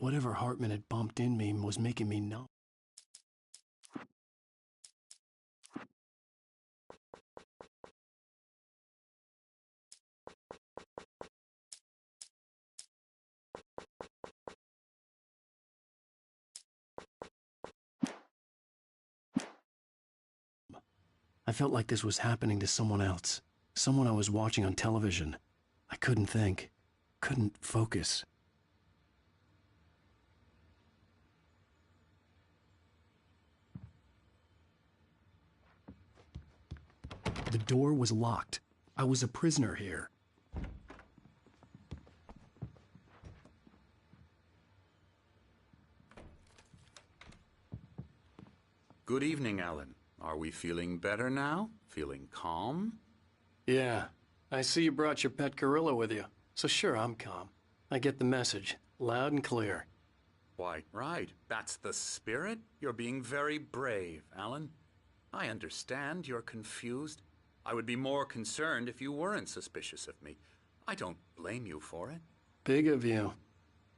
Whatever Hartman had bumped in me was making me numb. I felt like this was happening to someone else, someone I was watching on television. I couldn't think, couldn't focus. The door was locked. I was a prisoner here. Good evening, Alan. Are we feeling better now? Feeling calm? Yeah. I see you brought your pet gorilla with you. So sure, I'm calm. I get the message, loud and clear. Quite right. That's the spirit. You're being very brave, Alan. I understand you're confused. I would be more concerned if you weren't suspicious of me. I don't blame you for it. Big of you.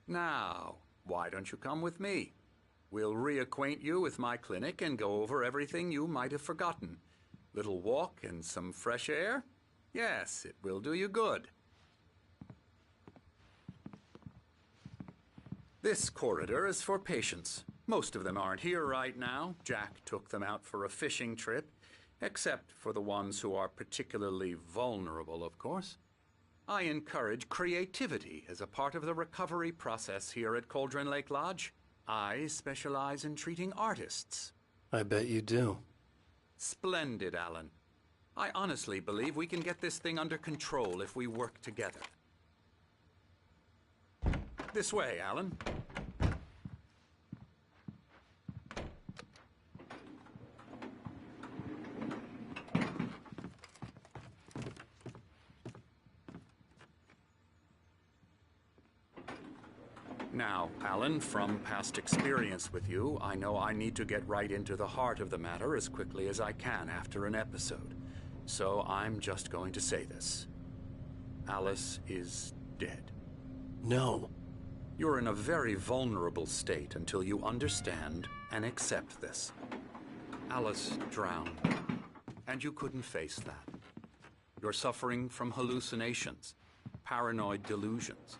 Now, why don't you come with me? We'll reacquaint you with my clinic and go over everything you might have forgotten. Little walk and some fresh air? Yes, it will do you good. This corridor is for patients. Most of them aren't here right now. Jack took them out for a fishing trip, except for the ones who are particularly vulnerable, of course. I encourage creativity as a part of the recovery process here at Cauldron Lake Lodge. I specialize in treating artists. I bet you do. Splendid, Alan. I honestly believe we can get this thing under control if we work together. This way, Alan. Now, Alan, from past experience with you, I know I need to get right into the heart of the matter as quickly as I can after an episode. So I'm just going to say this. Alice is dead. No. You're in a very vulnerable state until you understand and accept this. Alice drowned, and you couldn't face that. You're suffering from hallucinations, paranoid delusions,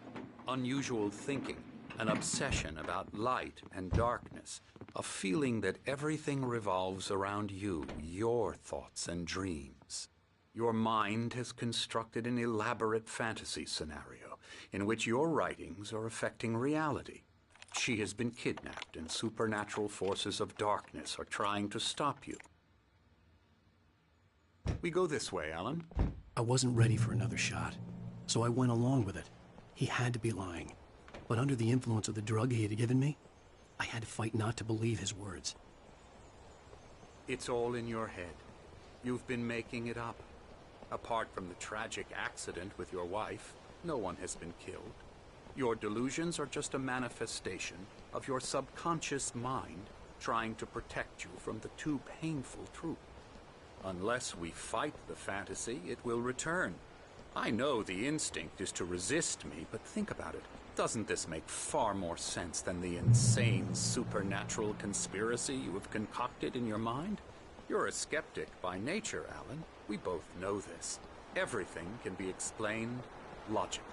unusual thinking, an obsession about light and darkness, a feeling that everything revolves around you, your thoughts and dreams. Your mind has constructed an elaborate fantasy scenario in which your writings are affecting reality. She has been kidnapped and supernatural forces of darkness are trying to stop you. We go this way, Alan. I wasn't ready for another shot, so I went along with it. He had to be lying. But under the influence of the drug he had given me, I had to fight not to believe his words. It's all in your head. You've been making it up. Apart from the tragic accident with your wife, no one has been killed. Your delusions are just a manifestation of your subconscious mind trying to protect you from the too painful truth. Unless we fight the fantasy, it will return. I know the instinct is to resist me, but think about it. Doesn't this make far more sense than the insane supernatural conspiracy you have concocted in your mind? You're a skeptic by nature, Alan. We both know this. Everything can be explained logically.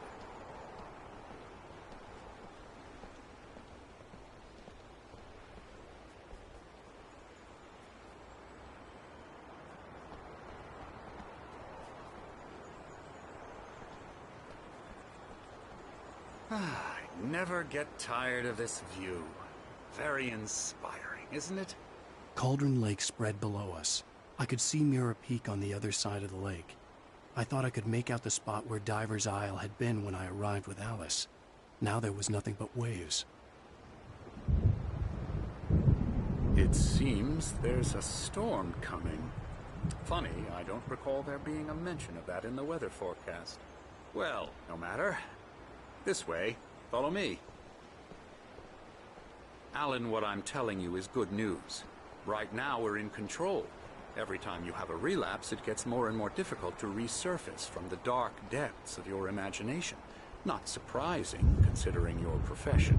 I never get tired of this view. Very inspiring, isn't it? Cauldron Lake spread below us. I could see Mirror Peak on the other side of the lake. I thought I could make out the spot where Diver's Isle had been when I arrived with Alice. Now there was nothing but waves. It seems there's a storm coming. Funny, I don't recall there being a mention of that in the weather forecast. Well, no matter. This way. Follow me. Alan, what I'm telling you is good news. Right now we're in control. Every time you have a relapse, it gets more and more difficult to resurface from the dark depths of your imagination. Not surprising, considering your profession.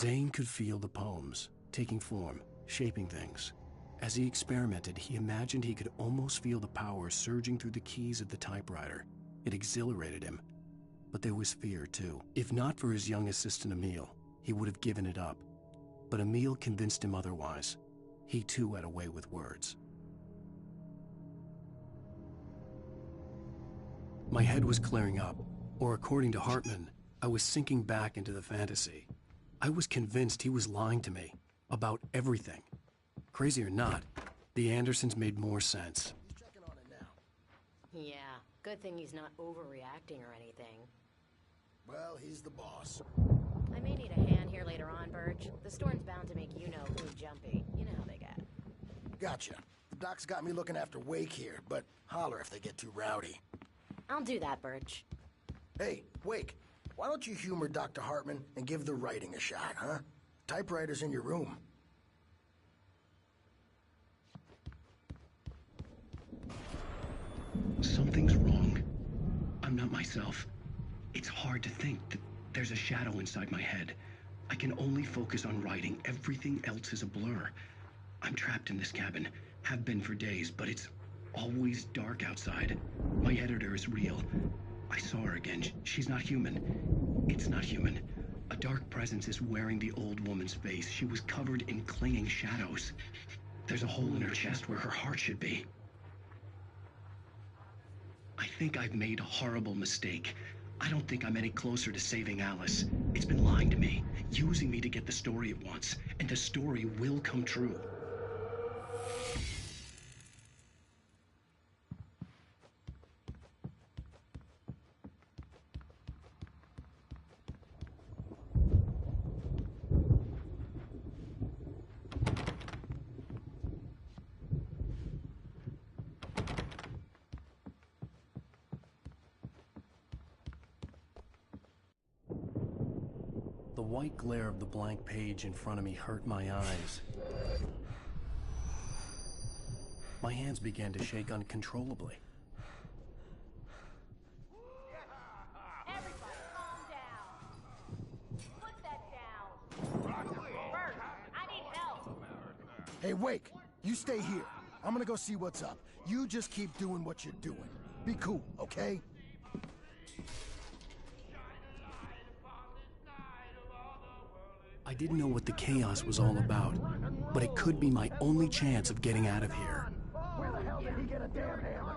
Zane could feel the poems, taking form, shaping things. As he experimented, he imagined he could almost feel the power surging through the keys of the typewriter. It exhilarated him. But there was fear, too. If not for his young assistant Emil, he would have given it up. But Emil convinced him otherwise. He too had a way with words. My head was clearing up, or according to Hartman, I was sinking back into the fantasy. I was convinced he was lying to me about everything. Crazy or not, the Andersons made more sense. He's checking on it now. Yeah, good thing he's not overreacting or anything. Well, he's the boss. I may need a hand here later on, Birch. The storm's bound to make you-know-who jumpy. You know how they get. Gotcha. The doc's got me looking after Wake here, but holler if they get too rowdy. I'll do that, Birch. Hey, Wake, why don't you humor Dr. Hartman and give the writing a shot, huh? Typewriter's in your room. Something's wrong. I'm not myself. It's hard to think that there's a shadow inside my head. I can only focus on writing. Everything else is a blur. I'm trapped in this cabin. Have been for days, but it's always dark outside. My editor is real. I saw her again. She's not human. It's not human. A dark presence is wearing the old woman's face. She was covered in clinging shadows. There's a hole in her chest where her heart should be. I think I've made a horrible mistake. I don't think I'm any closer to saving Alice. It's been lying to me, using me to get the story it wants, and the story will come true. The white glare of the blank page in front of me hurt my eyes. My hands began to shake uncontrollably. Everybody, calm down. Put that down. Bert, I need help. Hey, Wake, you stay here. I'm gonna go see what's up. You just keep doing what you're doing. Be cool, okay? I didn't know what the chaos was all about, but it could be my only chance of getting out of here. Where the hell did he get a damn hammer?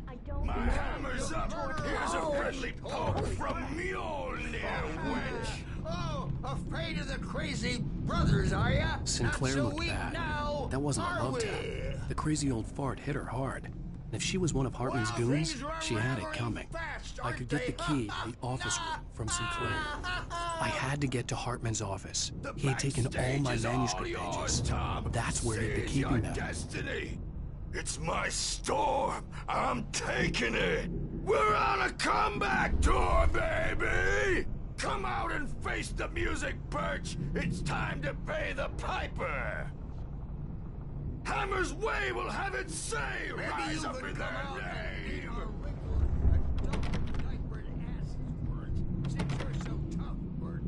I don't My know. hammer's up. Here's a friendly poke from Mjolnir, wench. Oh, afraid of the crazy brothers, are ya? Sinclair Not so looked weak bad. now, That wasn't a are love we? tap. The crazy old fart hit her hard. And if she was one of Hartman's Well, goons, things are she had it rattling coming. fast, I aren't could get the they? key to the office room from Sinclair. I had to get to Hartman's office. The He had taken all backstage my is manuscript yours, pages. Tom. That's where he'd be Seize keeping your them. destiny. It's my storm. I'm taking it. We're on a comeback tour, baby. Come out and face the music, Birch. It's time to pay the piper. Hammer's Way will have its say. Maybe Rise you up could in come their out and eat name. our wrinkle adult diapered asses, Bert, since you're so tough, Bert.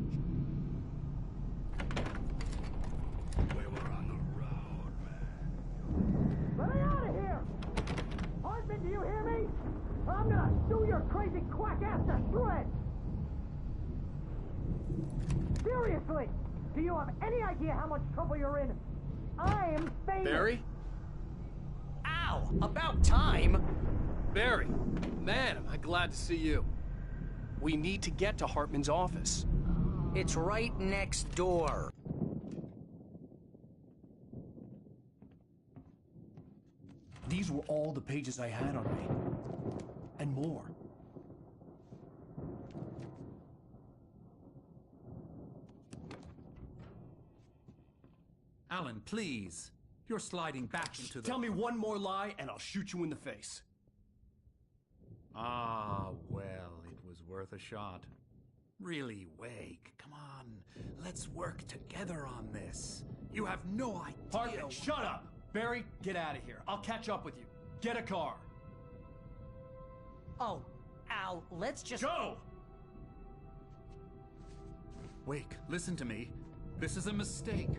We were on the road, man. Let me out of here! Hartman, do you hear me? I'm gonna sue your crazy quack ass to shreds! Seriously! Do you have any idea how much trouble you're in? I'm famous! Barry? Ow! About time! Barry, man, am I glad to see you. We need to get to Hartman's office. It's right next door. These were all the pages I had on me. And more. Alan, please. You're sliding back into the... Tell me one more lie and I'll shoot you in the face. Ah, well, it was worth a shot. Really, Wake, come on. Let's work together on this. You have no idea... Hartman, shut up! Barry, get out of here. I'll catch up with you. Get a car. Oh, Al, let's just... Go! Wake, listen to me. This is a mistake.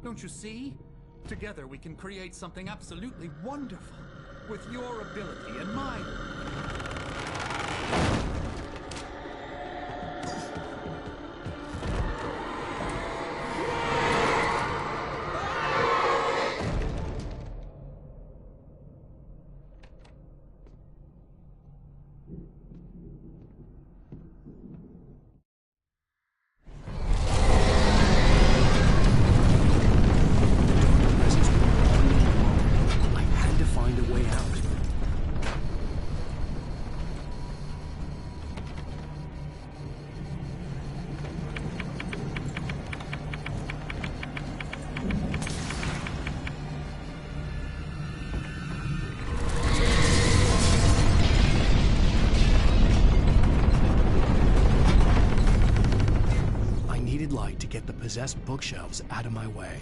Don't you see? Together we can create something absolutely wonderful. With your ability and mine. Light to get the possessed bookshelves out of my way.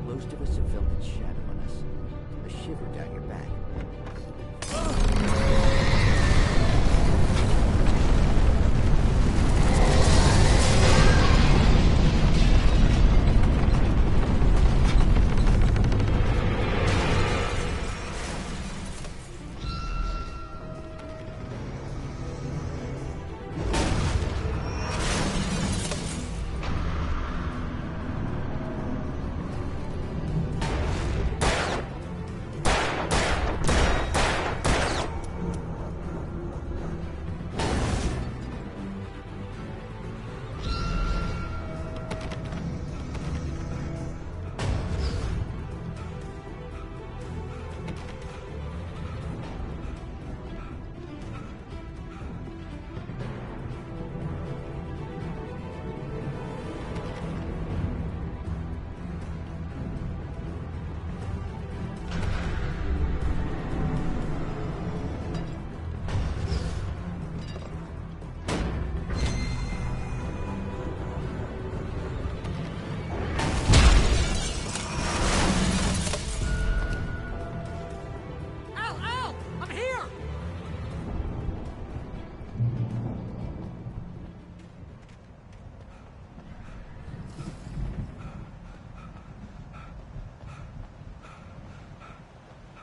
Most of us have felt its shadow on us. A shiver down your back.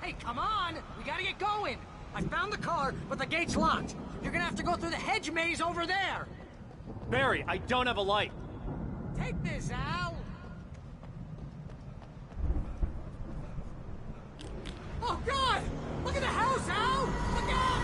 Hey, come on! We gotta get going! I found the car, but the gate's locked. You're gonna have to go through the hedge maze over there! Barry, I don't have a light. Take this, Al! Oh, God! Look at the house, Al! Look out!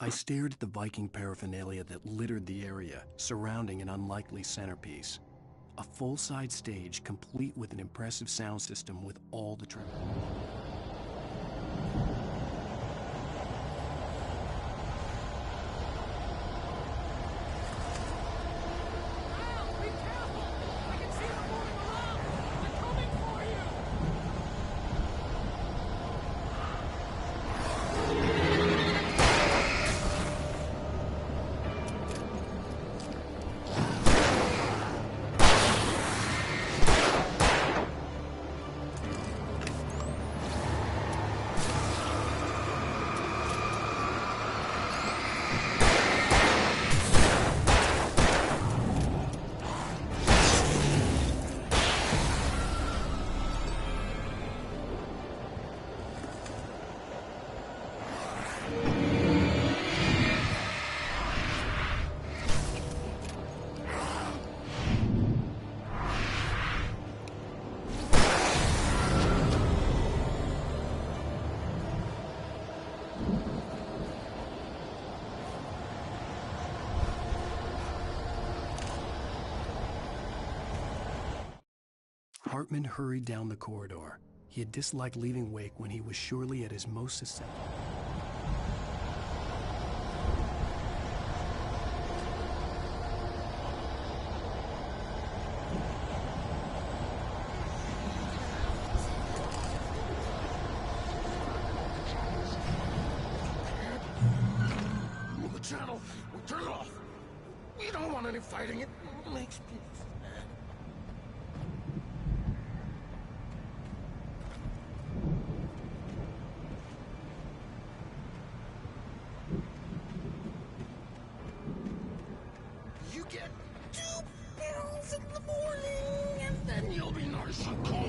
I stared at the Viking paraphernalia that littered the area, surrounding an unlikely centerpiece. A full-size stage complete with an impressive sound system with all the Hartman hurried down the corridor. He had disliked leaving Wake when he was surely at his most susceptible. The channel. We'll turn it off. We don't want any fighting. It makes me sad. You get 2 pills in the morning, and then you'll be nice and calm.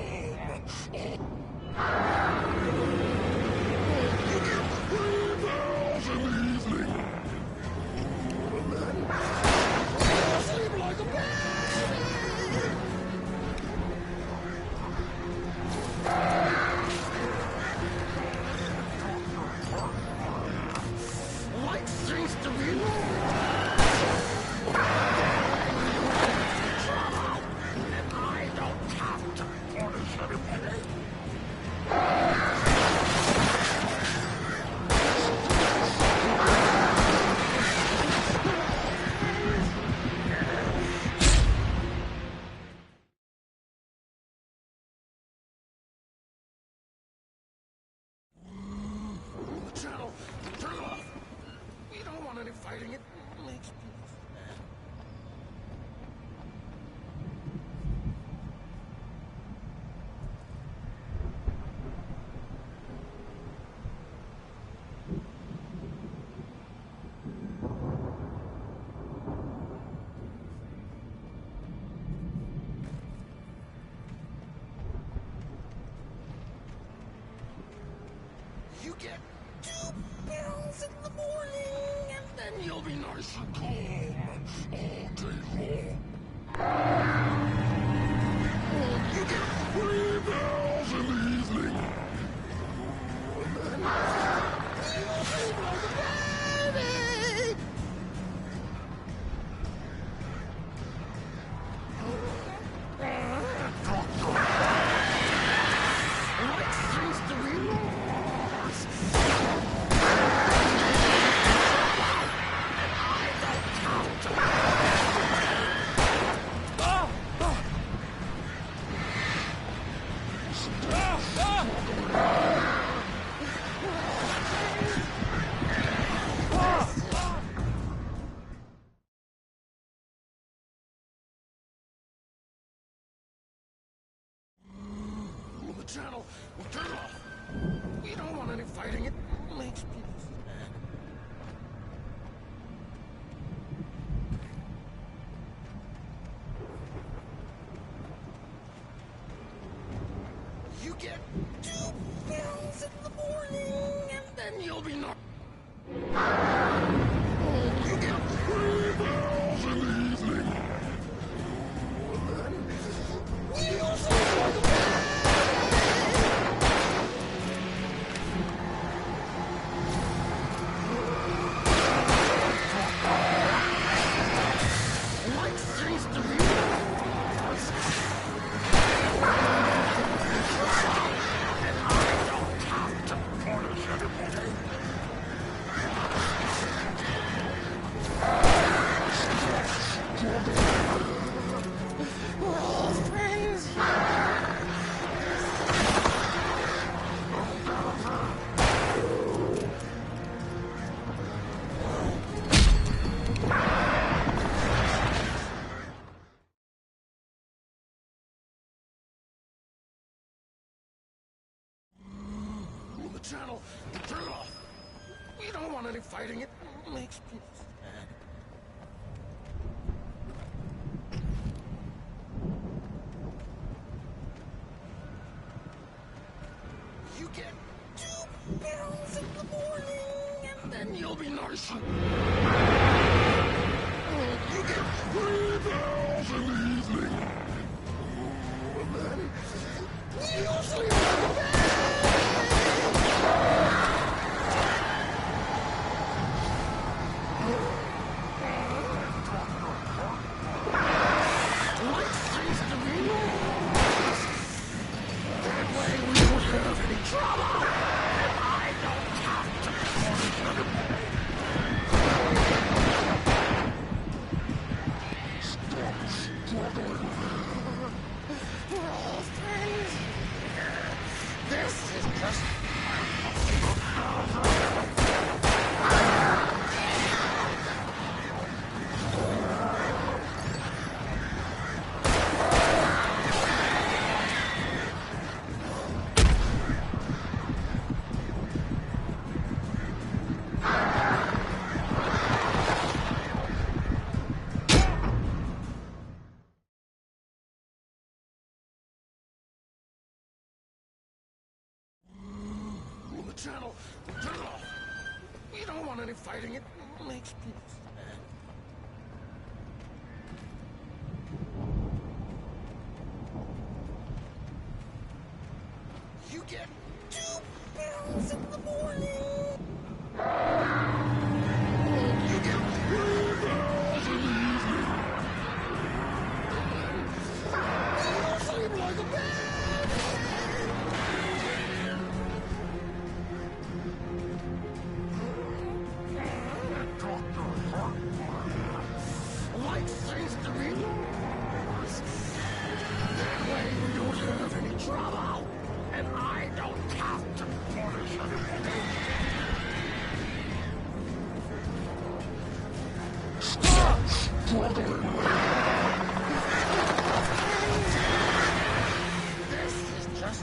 You get 3 pills in the evening. Sleep like a baby. Light seems to be and I don't have to punish anybody. Channel, turn it off. We don't want any fighting. It makes me sad. You get 2 pills in the morning, and then you'll be nice and calm all day long. You get 3 pills in the evening. And then you'll sleep like a baby. Light seems to be lost. The channel, we'll turn it off. We don't want any fighting. It makes me sad. You get 2 pills in the morning, and then you'll be not. You get 3 pills in the evening. And then you'll sleep like a baby. channel. Turn it off. We don't want any fighting. It makes people sad. You get 2 pills in the morning, and then you'll be nice. You get 3 pills in the evening. And then you'll sleep like a baby. Life seems to be lost. That way we don't have any trouble. And I don't have to stop struggling. We're all friends. This is just... channel. Turn it off. We don't want any fighting. It makes people sad. You get 2 pills in the morning. You get 3 pills in the evening. You sleep like a baby. Life seems to be lost. That way we don't have any trouble. And I don't have to punish anything. Stop struggling. This is just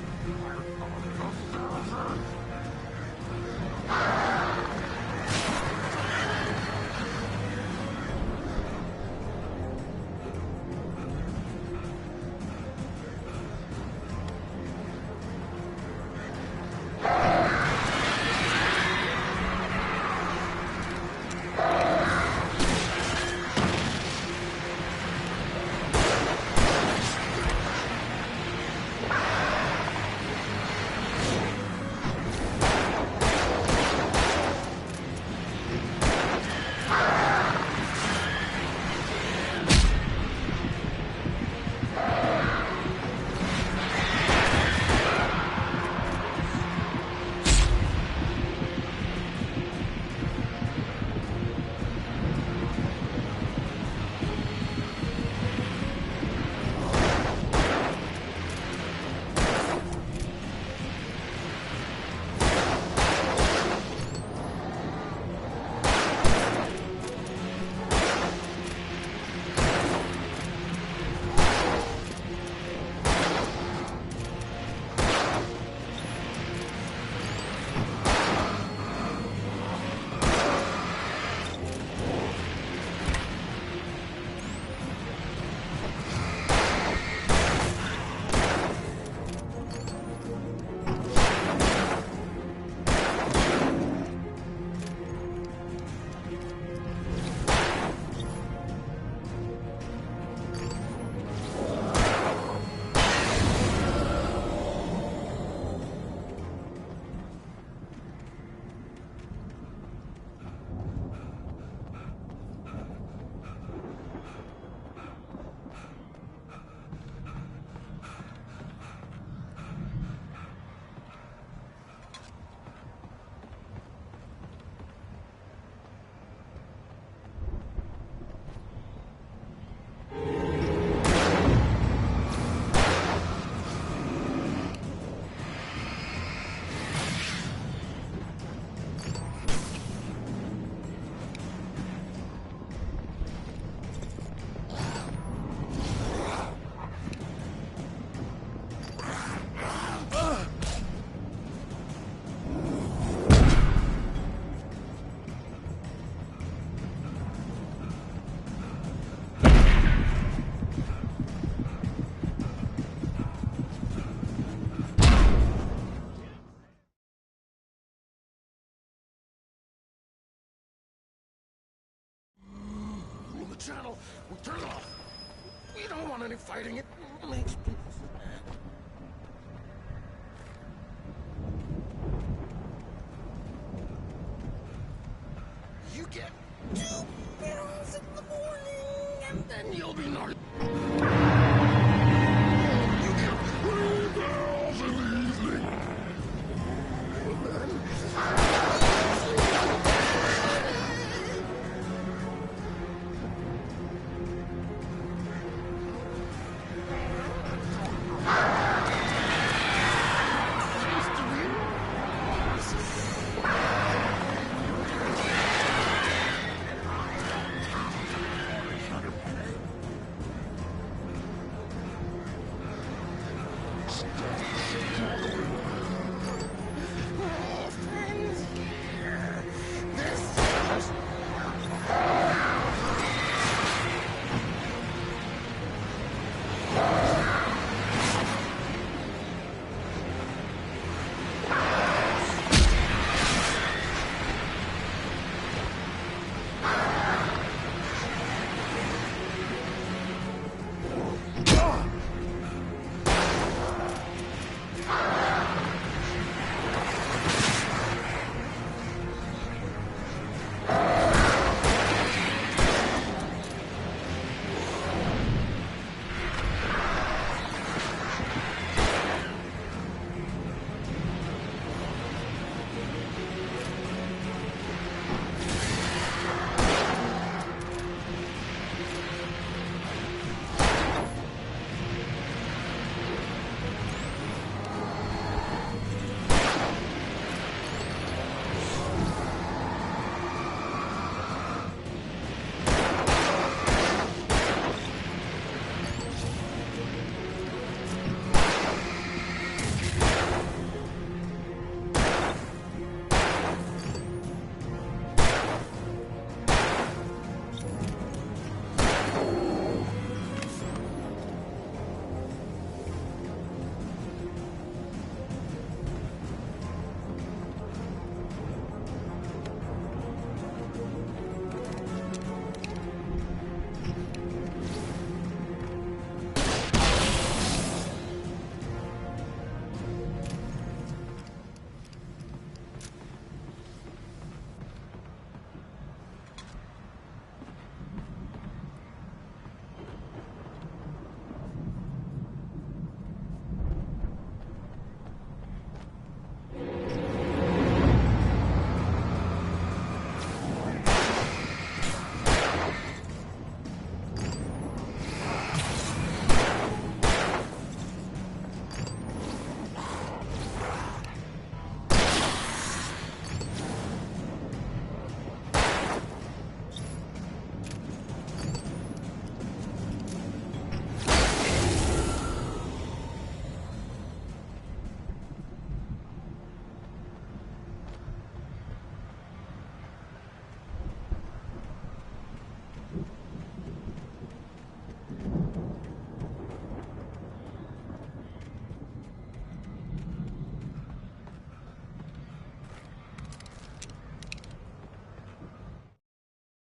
channel. We turn it off. We don't want any fighting. It makes people sad. You get 2 pills in the morning, and then you'll be nice. You get 3 pills in the evening. And then...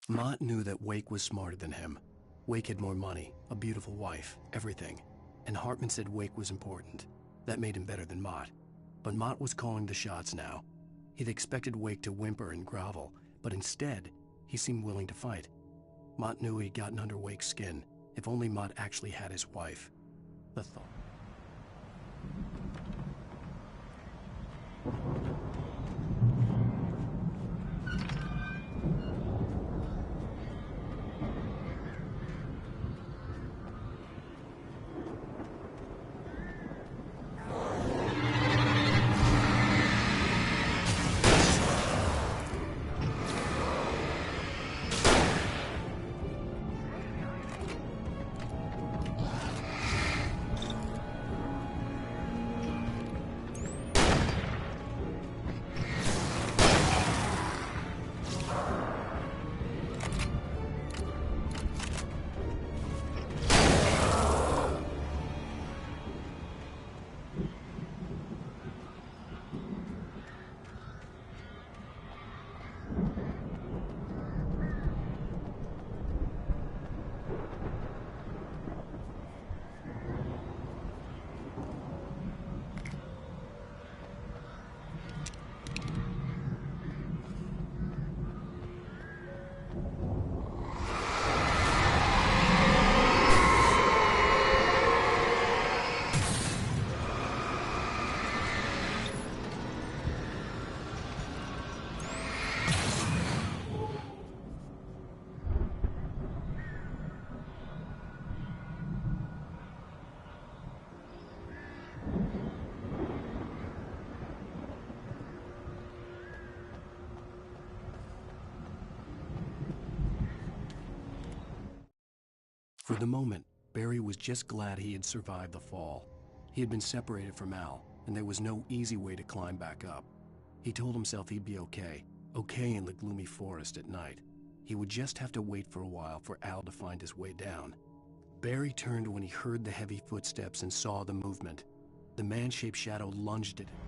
Mott knew that Wake was smarter than him. Wake had more money, a beautiful wife, everything. And Hartman said Wake was important. That made him better than Mott. But Mott was calling the shots now. He'd expected Wake to whimper and grovel, but instead, he seemed willing to fight. Mott knew he'd gotten under Wake's skin. If only Mott actually had his wife. The thought. For the moment, Barry was just glad he had survived the fall. He had been separated from Al, and there was no easy way to climb back up. He told himself he'd be okay in the gloomy forest at night. He would just have to wait for a while for Al to find his way down. Barry turned when he heard the heavy footsteps and saw the movement. The man-shaped shadow lunged at him.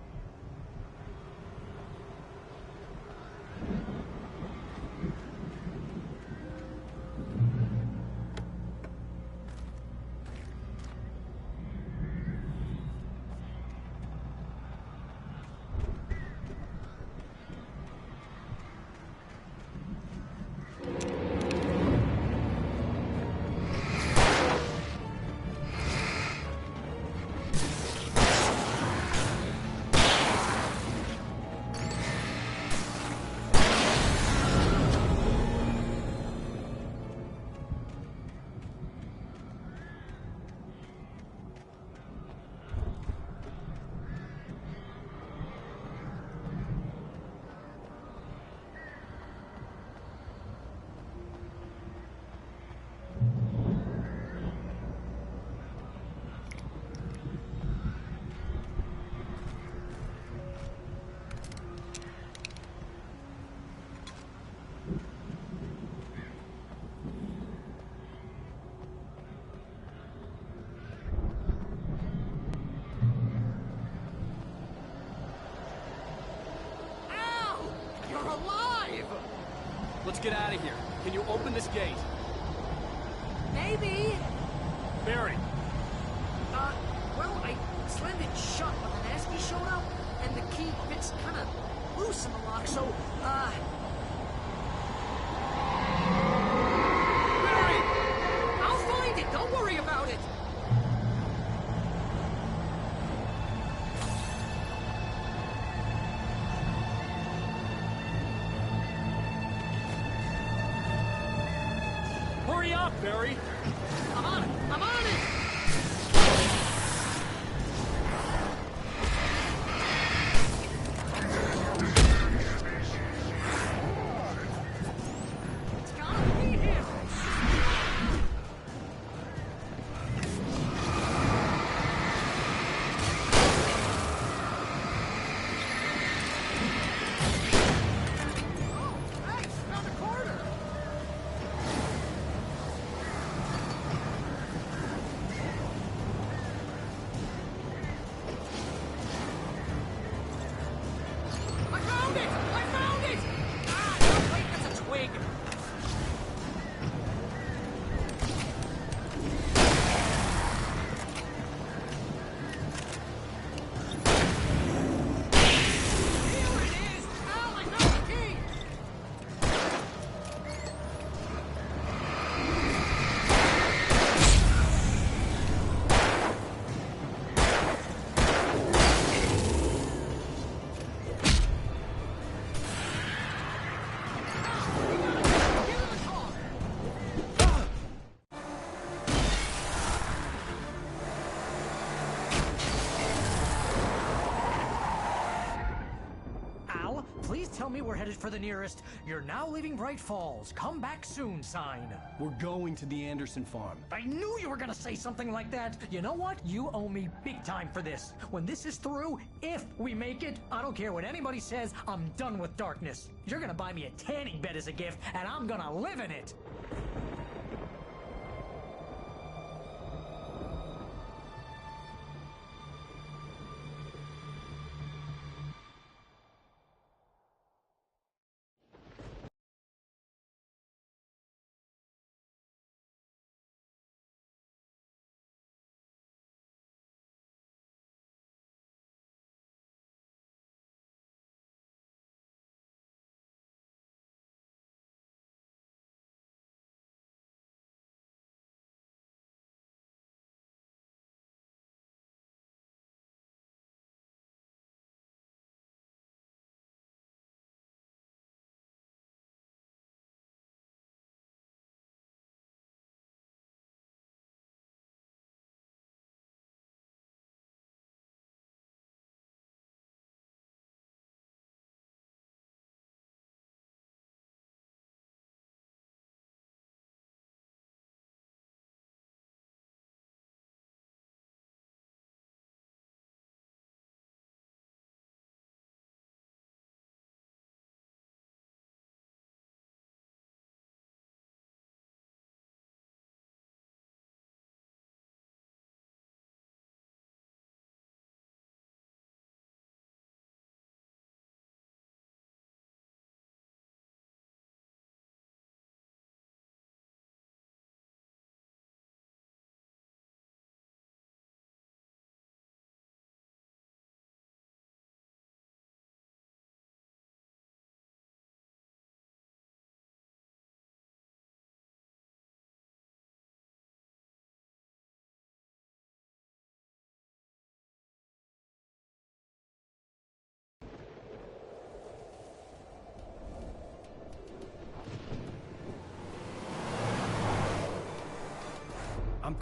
Let's get out of here. Can you open this gate? Maybe. Barry. Well, I slammed it shut when the Nasty showed up, and the key fits kind of loose in the lock, so, Barry! I'll find it! Don't worry about it! Hurry up, Barry! I'm on it! I'm on it! It's gotta be him! Oh, thanks! Found a corner! I found it! I found it! Ah, no, wait, that's a twig. Here it is! Al, I found the key! Get in the car! Al, please tell me we're headed for the nearest "You're now leaving Bright Falls. Come back soon" sign. We're going to the Anderson farm. I knew you were gonna say something like that. You know what? You owe me big time for this. When this is through, if we make it, I don't care what anybody says, I'm done with darkness. You're gonna buy me a tanning bed as a gift, and I'm gonna live in it.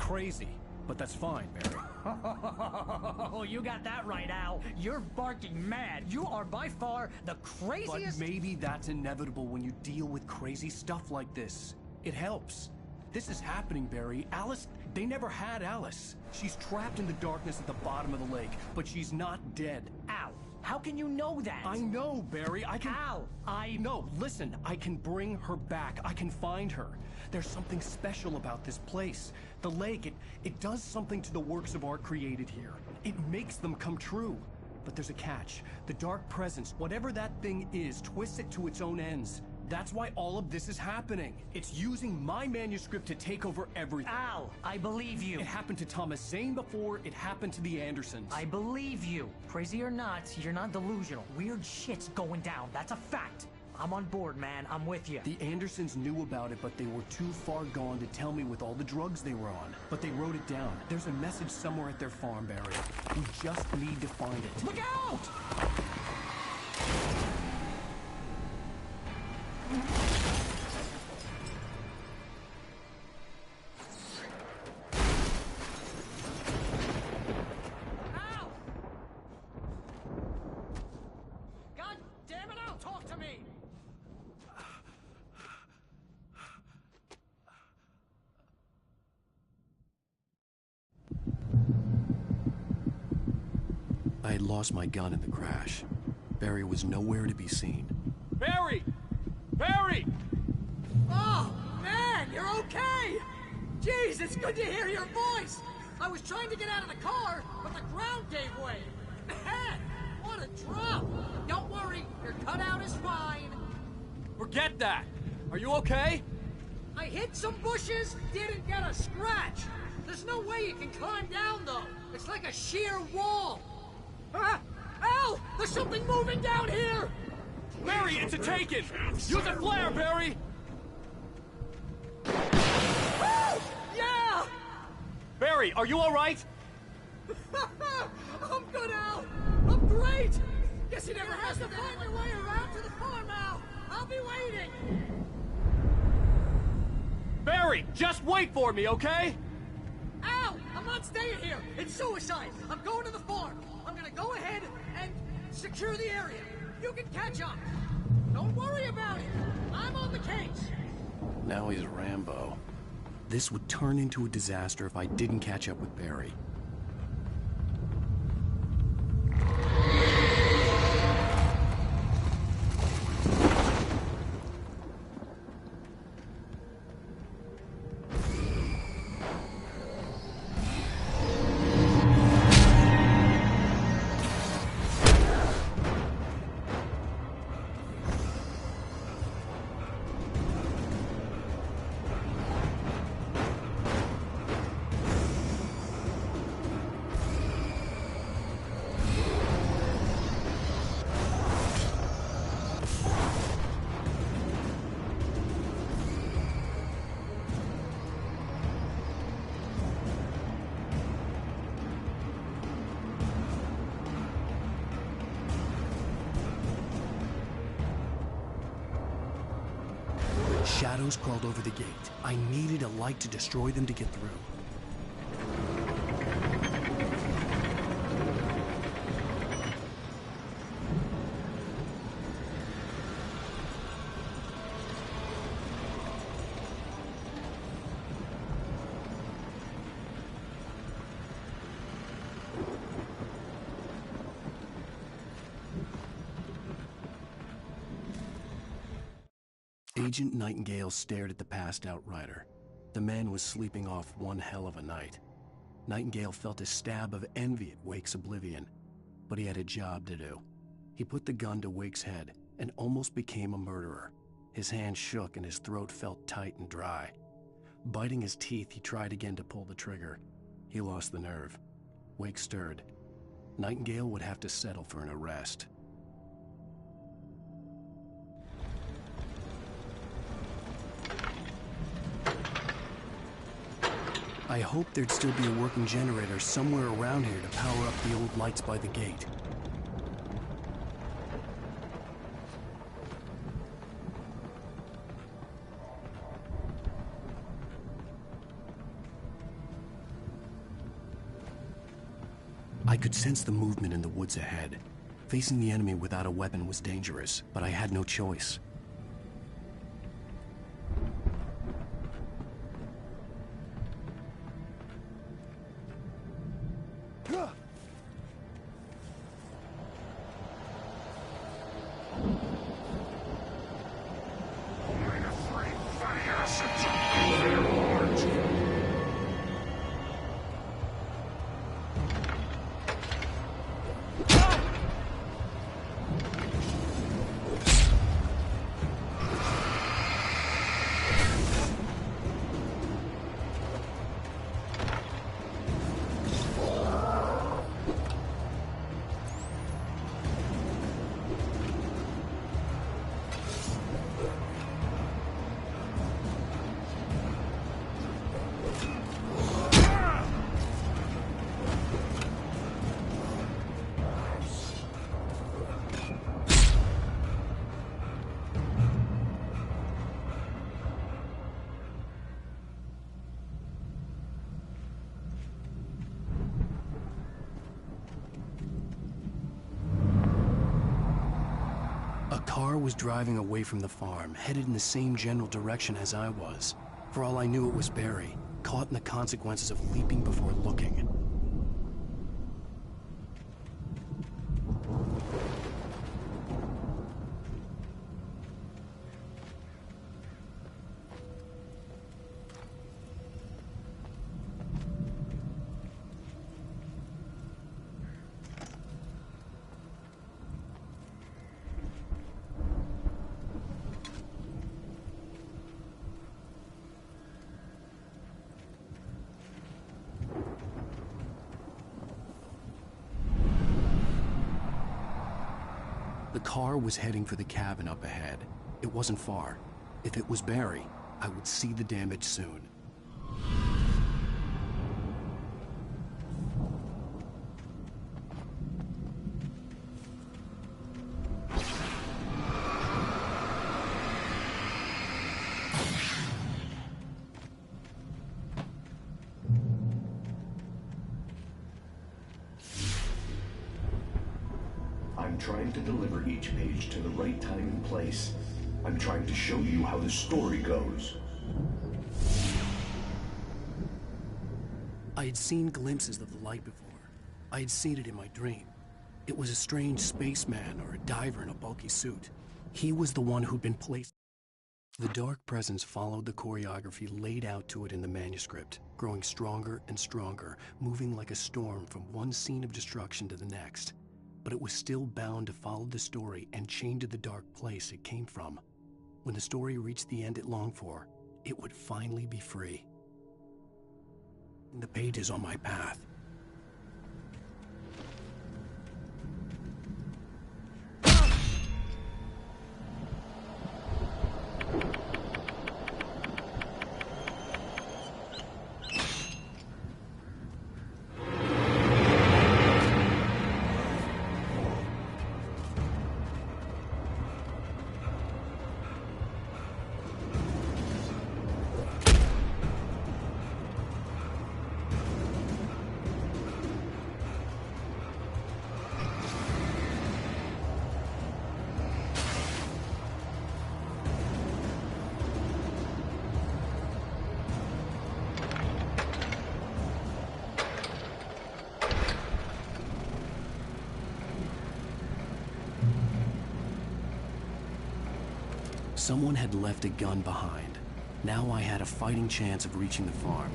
crazy, but that's fine, Barry. Oh, you got that right, Al. You're barking mad. You are by far the craziest... But maybe that's inevitable when you deal with crazy stuff like this. It helps. This is happening, Barry. Alice, they never had Alice. She's trapped in the darkness at the bottom of the lake, but she's not dead. Al, how can you know that? I know, Barry. I can... Al, No, listen. I can bring her back. I can find her. There's something special about this place. The lake, it does something to the works of art created here. It makes them come true. But there's a catch. The dark presence, whatever that thing is, twists it to its own ends. That's why all of this is happening. It's using my manuscript to take over everything. Al, I believe you. It happened to Thomas Zane before, it happened to the Andersons. I believe you. Crazy or not, you're not delusional. Weird shit's going down. That's a fact. I'm on board, man. I'm with you. The Andersons knew about it, but they were too far gone to tell me with all the drugs they were on. But they wrote it down. There's a message somewhere at their farm, Barry. We just need to find it. Look out! Al! God damn it, Al, talk to me! I had lost my gun in the crash. Barry was nowhere to be seen. Barry! Barry! Oh, man, you're okay! Jeez, it's good to hear your voice! I was trying to get out of the car, but the ground gave way. Man, what a drop! Don't worry, your cutout is fine. Forget that! Are you okay? I hit some bushes, didn't get a scratch. There's no way you can climb down, though. It's like a sheer wall. Ah! Al! There's something moving down here! Barry, it's a taken! Use a flare, Barry! Yeah! Barry, are you alright? I'm good, Al! I'm great! Guess you never has to find your way around to the farm, Al! I'll be waiting! Barry, just wait for me, okay? Al! I'm not staying here! It's suicide! I'm going to the farm! I'm gonna go ahead and secure the area. You can catch up. Don't worry about it. I'm on the case. Now he's Rambo. This would turn into a disaster if I didn't catch up with Barry. Shadows crawled over the gate. I needed a light to destroy them to get through. Agent Nightingale stared at the passed-out rider. The man was sleeping off one hell of a night. Nightingale felt a stab of envy at Wake's oblivion, but he had a job to do. He put the gun to Wake's head and almost became a murderer. His hand shook and his throat felt tight and dry. Biting his teeth, he tried again to pull the trigger. He lost the nerve. Wake stirred. Nightingale would have to settle for an arrest. I hoped there'd still be a working generator somewhere around here to power up the old lights by the gate. I could sense the movement in the woods ahead. Facing the enemy without a weapon was dangerous, but I had no choice. A car was driving away from the farm, headed in the same general direction as I was. For all I knew, it was Barry, caught in the consequences of leaping before looking. The car was heading for the cabin up ahead. It wasn't far. If it was Barry, I would see the damage soon. I'm trying to deliver each page to the right time and place. I'm trying to show you how the story goes. I had seen glimpses of the light before. I had seen it in my dream. It was a strange spaceman or a diver in a bulky suit. He was the one who'd been placed. The dark presence followed the choreography laid out to it in the manuscript, growing stronger and stronger, moving like a storm from one scene of destruction to the next. But it was still bound to follow the story and chained to the dark place it came from. When the story reached the end it longed for, it would finally be free. The pages on my path. Someone had left a gun behind. Now I had a fighting chance of reaching the farm.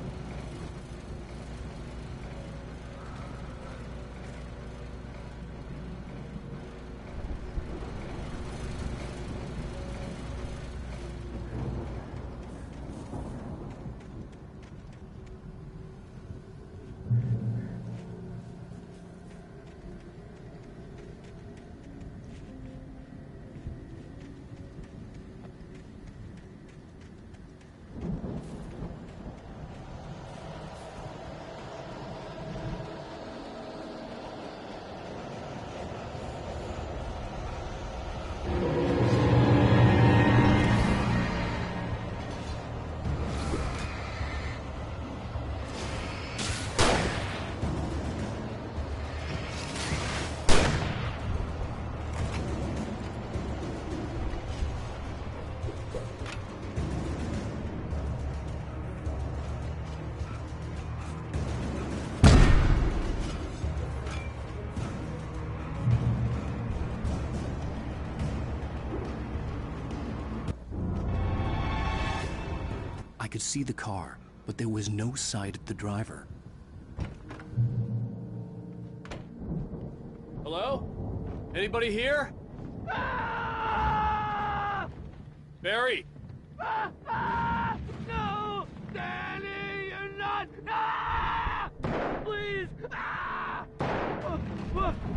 could see the car, but there was no sight of the driver. Hello? Anybody here? Barry! No! Danny, you're not! Please!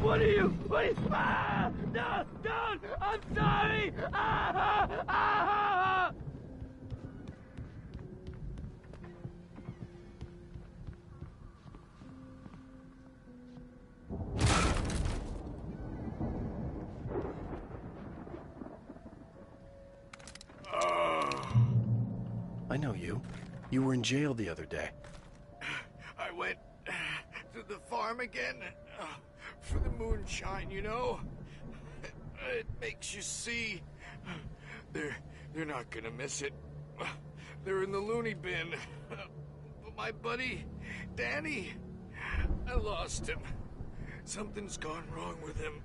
What are you? No! Don't! I'm sorry! I know you. You were in jail the other day. I went to the farm again for the moonshine, you know? It makes you see. They're not gonna miss it. They're in the loony bin. But my buddy, Danny, I lost him. Something's gone wrong with him.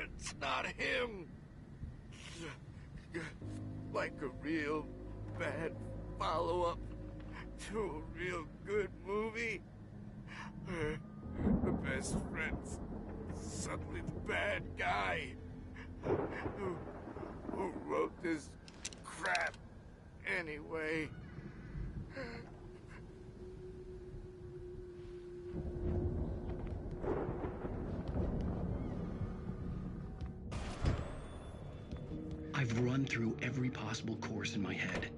It's not him. Like a real bad follow-up to a real good movie. The best friend's suddenly the bad guy. Who wrote this crap anyway? I've run through every possible course in my head.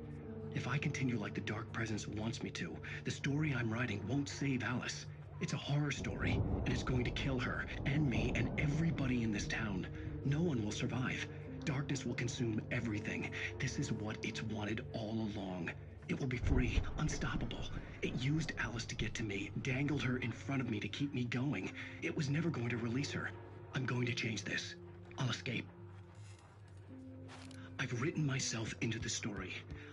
If I continue like the Dark Presence wants me to, the story I'm writing won't save Alice. It's a horror story, and it's going to kill her, and me, and everybody in this town. No one will survive. Darkness will consume everything. This is what it's wanted all along. It will be free, unstoppable. It used Alice to get to me, dangled her in front of me to keep me going. It was never going to release her. I'm going to change this. I'll escape. I've written myself into the story.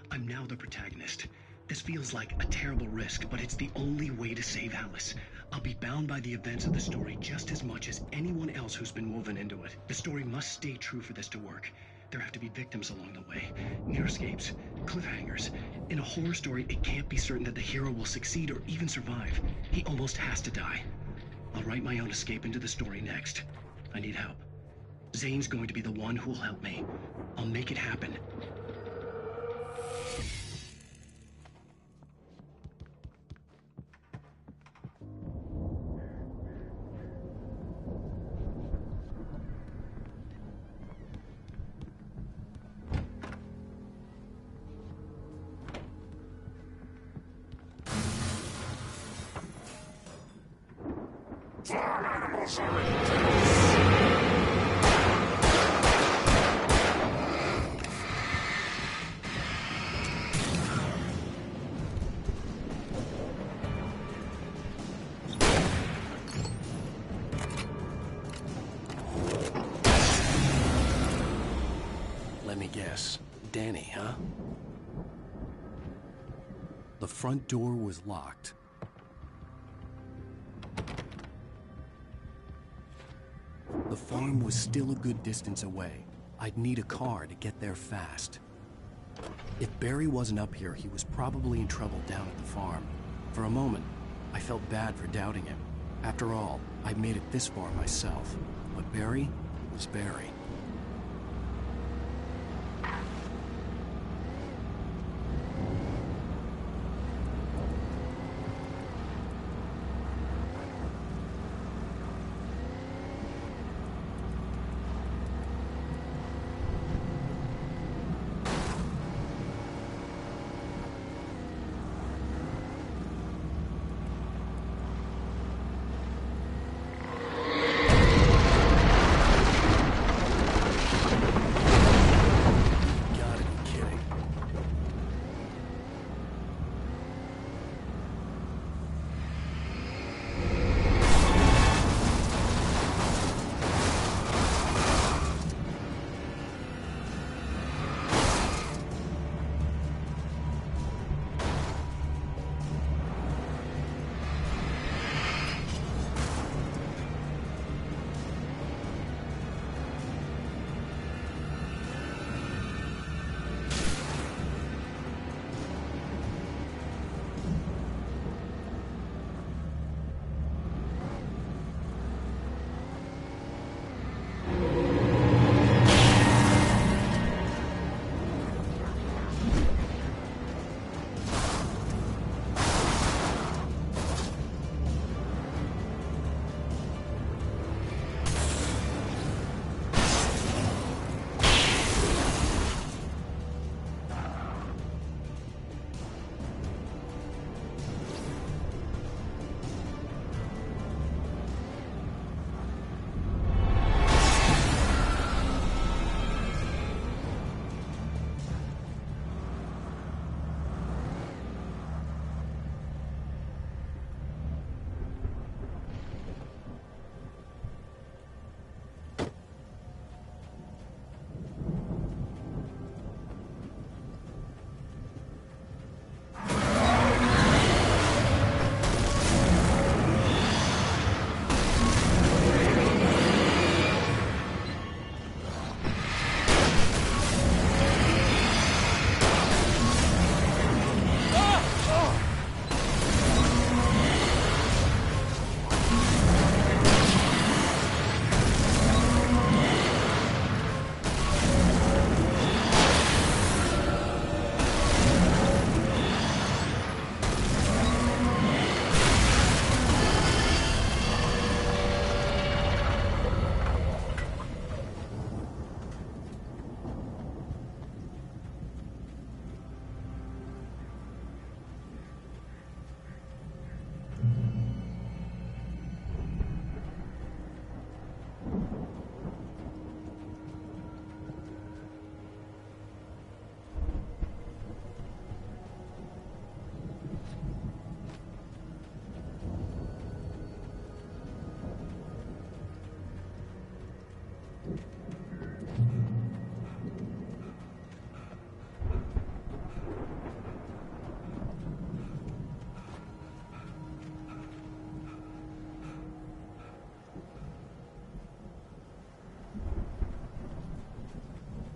I'm now the protagonist. This feels like a terrible risk, but it's the only way to save Alice. I'll be bound by the events of the story just as much as anyone else who's been woven into it. The story must stay true for this to work. There have to be victims along the way, near escapes, cliffhangers. In a horror story, it can't be certain that the hero will succeed or even survive. He almost has to die. I'll write my own escape into the story next. I need help. Zane's going to be the one who'll help me. I'll make it happen. Farm animals are ready. Let me guess. Danny, huh? The front door was locked. The farm was still a good distance away. I'd need a car to get there fast. If Barry wasn't up here, he was probably in trouble down at the farm. For a moment, I felt bad for doubting him. After all, I'd made it this far myself. But Barry was Barry.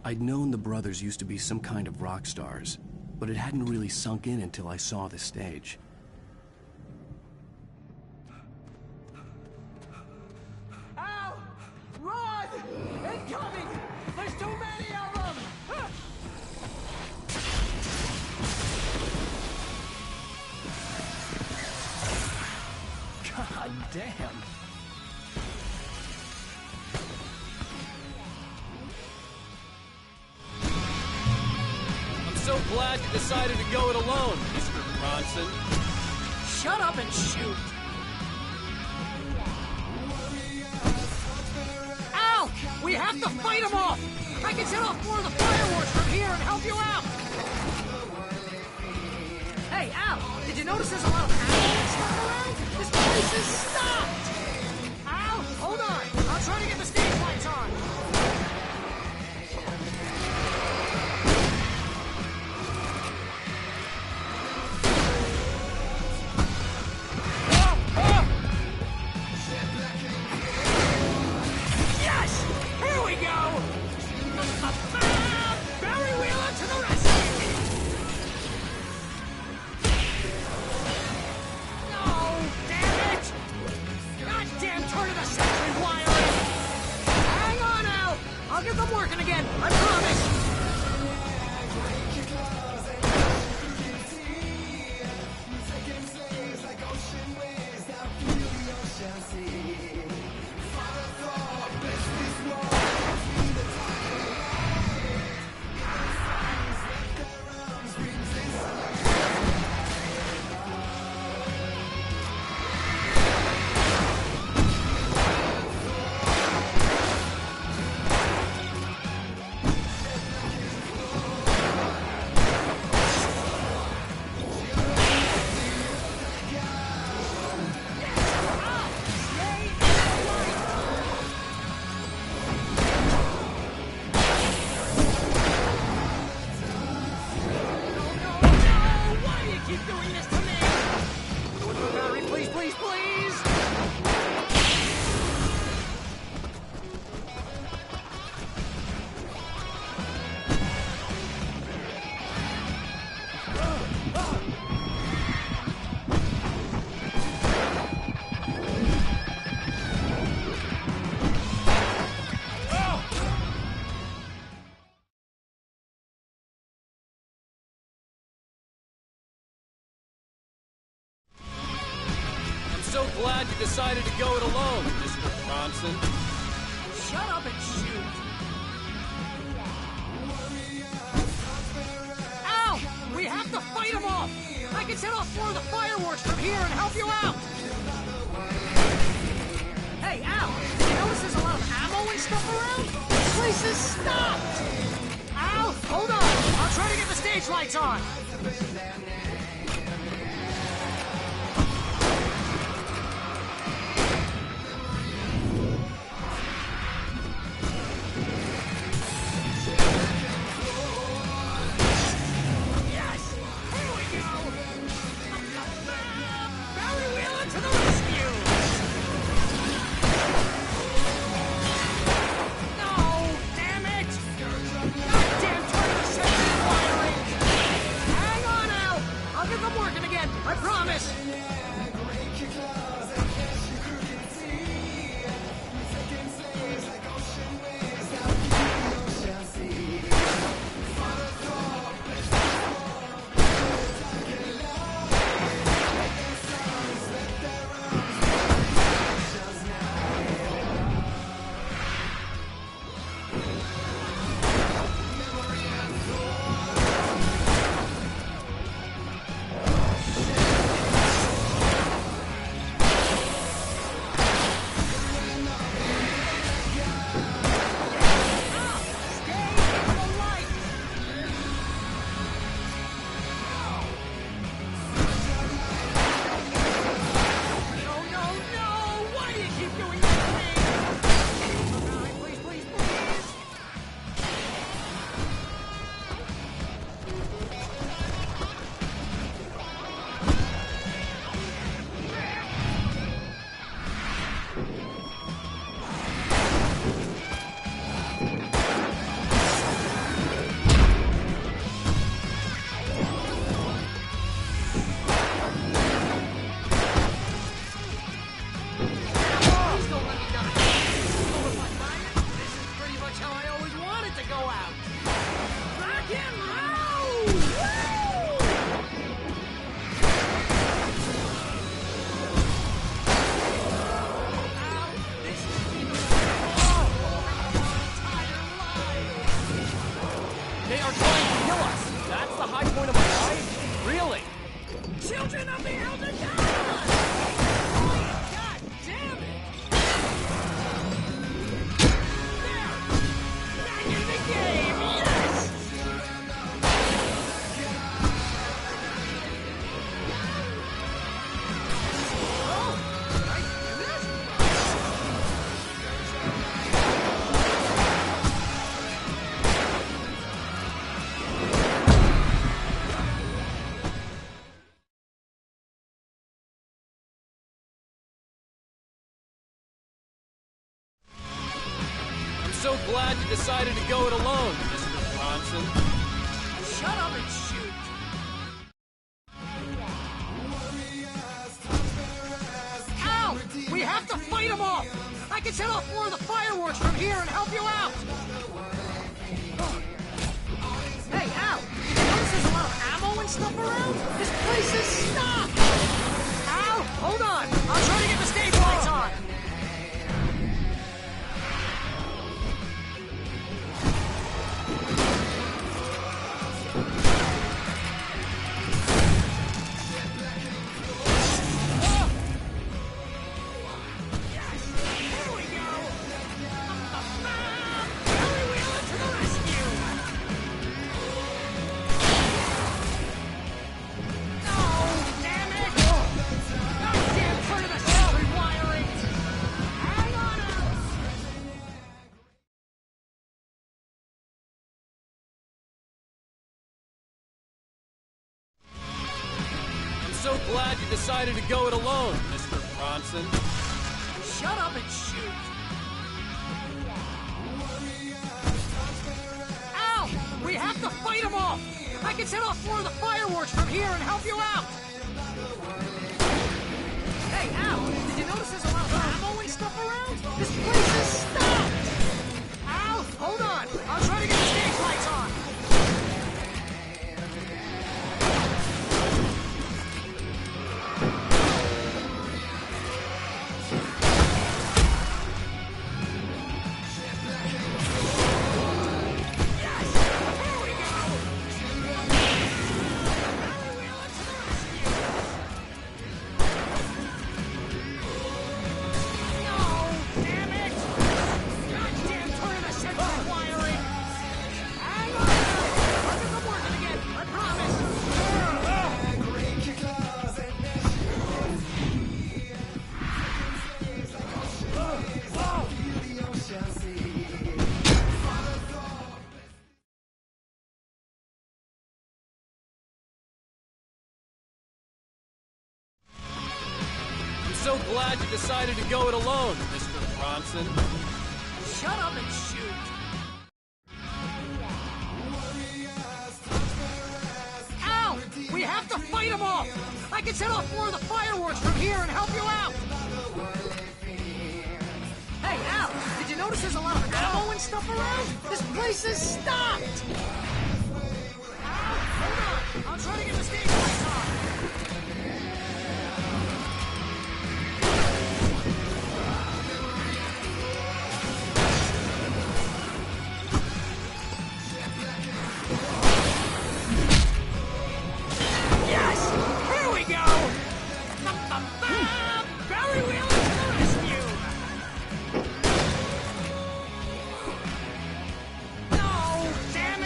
I'd known the brothers used to be some kind of rock stars, but it hadn't really sunk in until I saw the stage. Al! Run! Incoming! There's too many of them! God damn. I'm so glad you decided to go it alone, Mr. Bronson. Shut up and shoot! Al! We have to fight them off! I can set off more of the fireworks from here and help you out! Hey, Al! Did you notice there's a lot of ammo and stuff around? This place is stopped! Al! Hold on! I'll try to get the stage lights on! Yes! Here we go! Barry Wheeler to the rescue! No! Damn it! Goddamn turn of the century wiring! Hang on, Al! I'll get them working again, I promise! So glad you decided to go it alone, Mr. Bronson. Shut up and shoot! Al! We have to fight them off! I can set off more of the fireworks from here and help you out! Hey, Al! You notice there's a lot of ammo and stuff around? This place is stopped! Al! Hold on! I'll try to get the stage lights on! Hang on, Al! They are trying to kill us! That's the high point of my life? Really? Children of the Elder God! God damn it! There! Back in the game! Yes! Oh! Did I do this? I'm so glad you decided to go it alone, Mr. Bronson. Shut up and shoot! Ow! We have to fight them off! I can set off more of the fireworks from here and help you out! Hey, ow! You notice there's a lot of ammo and stuff around? This place is stopped! Ow! Hold on! I'll try to get the stage lights on! So glad you decided to go it alone, Mr. Bronson. Shut up and shoot! Ow! We have to fight them off! I can set off more of the fireworks from here and help you out! Hey, ow! Did you notice there's a lot of ammo and stuff around? This place is stopped! Ow! Hold on! I'll try to get the stage lights on! So glad you decided to go it alone, Mr. Bronson. Shut up and shoot! Ow! We have to fight them off! I can set off more of the fireworks from here and help you out! Hey, Al! Did you notice there's a lot of ammo and stuff around? This place is stopped! Al, hold on! I'll try to get the stage lights on! Barry Wheeler to the rescue! No! Damn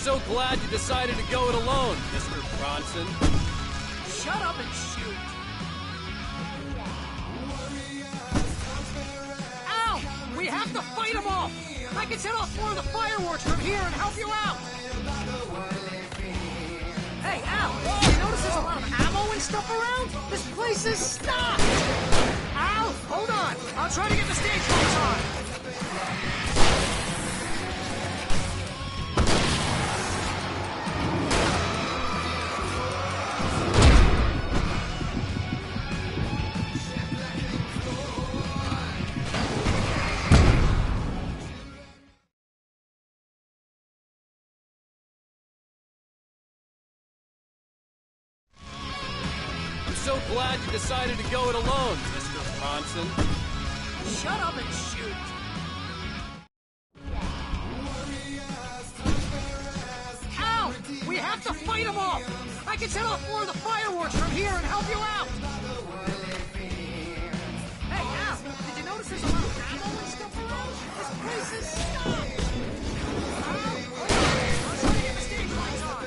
so glad you decided to go it alone, Mr. Bronson. Shut up and shoot! Al! We have to fight them off! I can set off more of the fireworks from here and help you out! Hey, Al! You notice there's a lot of ammo and stuff around? This place is stocked! Al, hold on! I'll try to get the stage lights on! So glad you decided to go it alone, Mr. Bronson. Shut up and shoot! Al! We have to fight them off! I can set off more of the fireworks from here and help you out! Hey, Al! Did you notice there's a lot of ammo and stuff around? This place is stocked! Al! Hold on! I'll try to get the stage lights on!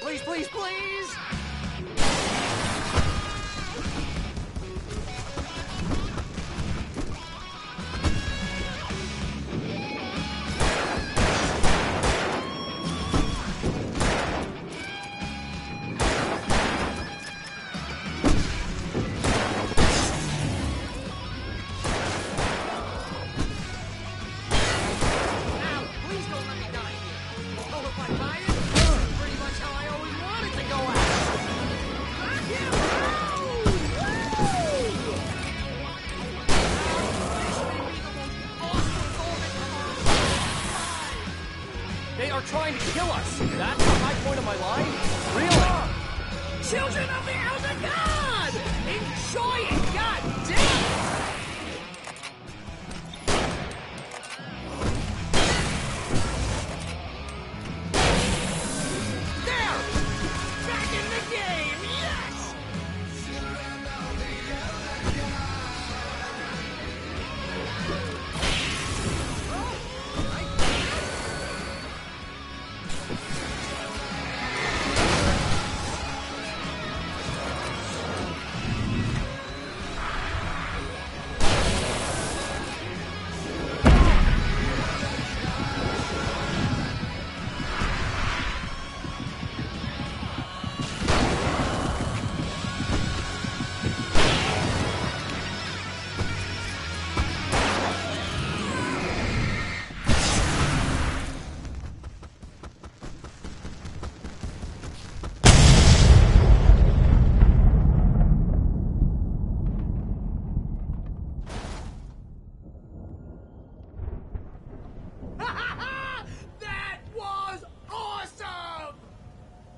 Please, please, please! They are trying to kill us. That's the high point of my line? Really? Children of the Elder God! Enjoy it, God damn it! There! Back in the game, yes!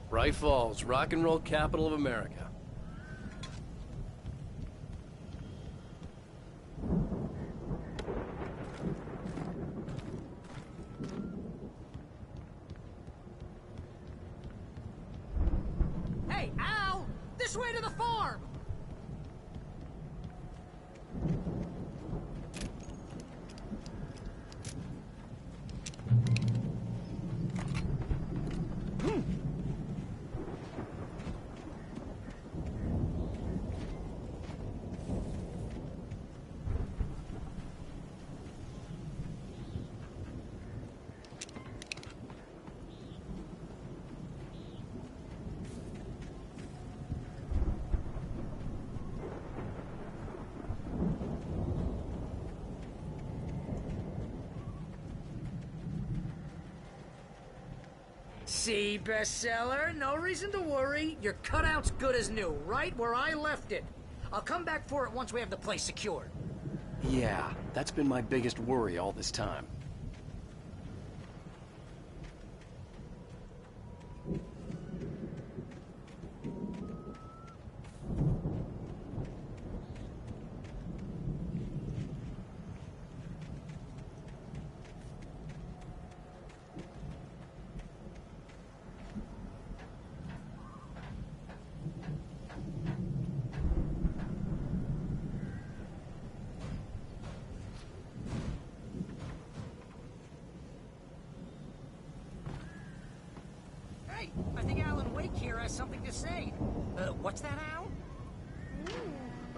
Bright Falls, rock and roll capital of America. Hey, Al! This way to the farm! See, bestseller? No reason to worry. Your cutout's good as new, right where I left it. I'll come back for it once we have the place secured. Yeah, that's been my biggest worry all this time. Hey, I think Alan Wake here has something to say. What's that, Al?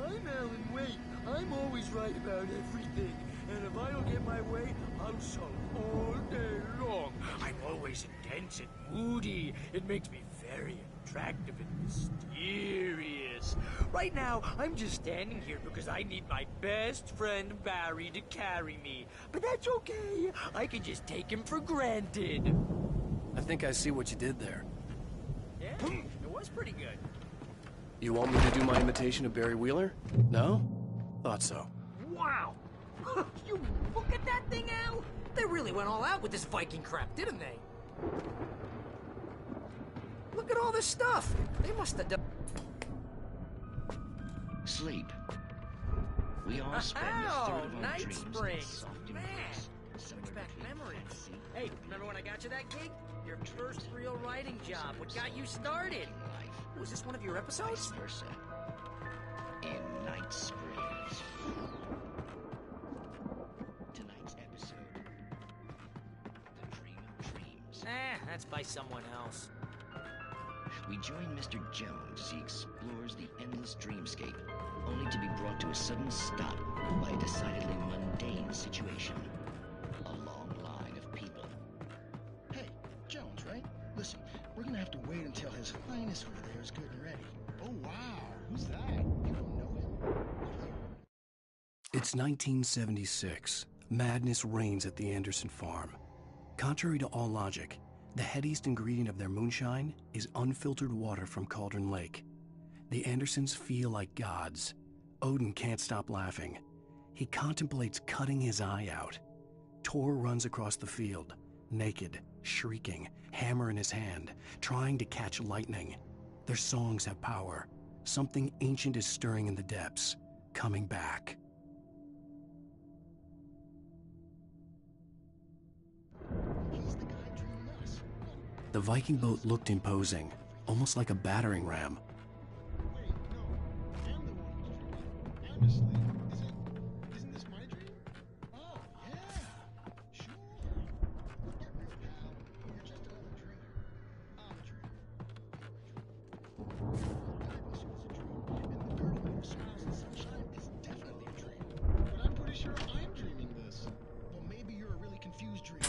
I'm Alan Wake. I'm always right about everything. And if I don't get my way, I'll sulk all day long. I'm always intense and moody. It makes me very attractive and mysterious. Right now, I'm just standing here because I need my best friend Barry to carry me. But that's okay. I can just take him for granted. I think I see what you did there. Yeah, it was pretty good. You want me to do my imitation of Barry Wheeler? No? Thought so. Wow! You look at that thing, Al! They really went all out with this Viking crap, didn't they? Look at all this stuff! They must have done... Sleep. We all spend a third of our Night dreams in Springs! soft Man! embrace. Brings back memories. Hey, remember when I got you that gig? Your first real writing job. What got you started? Was this one of your episodes? Vice versa. In Night Springs. Tonight's episode, The Dream of Dreams. That's by someone else. We join Mr. Jones as he explores the endless dreamscape, only to be brought to a sudden stop by a decidedly mundane situation. A long line of people. Hey, Jones, right? Listen, we're gonna have to wait until His Highness over there is good and ready. Oh, wow. Who's that? You don't know him? It's 1976. Madness reigns at the Anderson farm. Contrary to all logic, the headiest ingredient of their moonshine is unfiltered water from Cauldron Lake. The Andersons feel like gods. Odin can't stop laughing. He contemplates cutting his eye out. Tor runs across the field, naked, shrieking, hammer in his hand, trying to catch lightning. Their songs have power. Something ancient is stirring in the depths, coming back. The Viking boat looked imposing, almost like a battering ram. Wait, no. I'm the one who's dreaming. I'm asleep. Isn't this my dream? Oh, yeah. Sure. Get real, pal. You're just another dreamer. I'm a dreamer. Diving suit's a dream. And the girl who smiles in sunshine is definitely a dream. But I'm pretty sure I'm dreaming this. Well, maybe you're a really confused dreamer.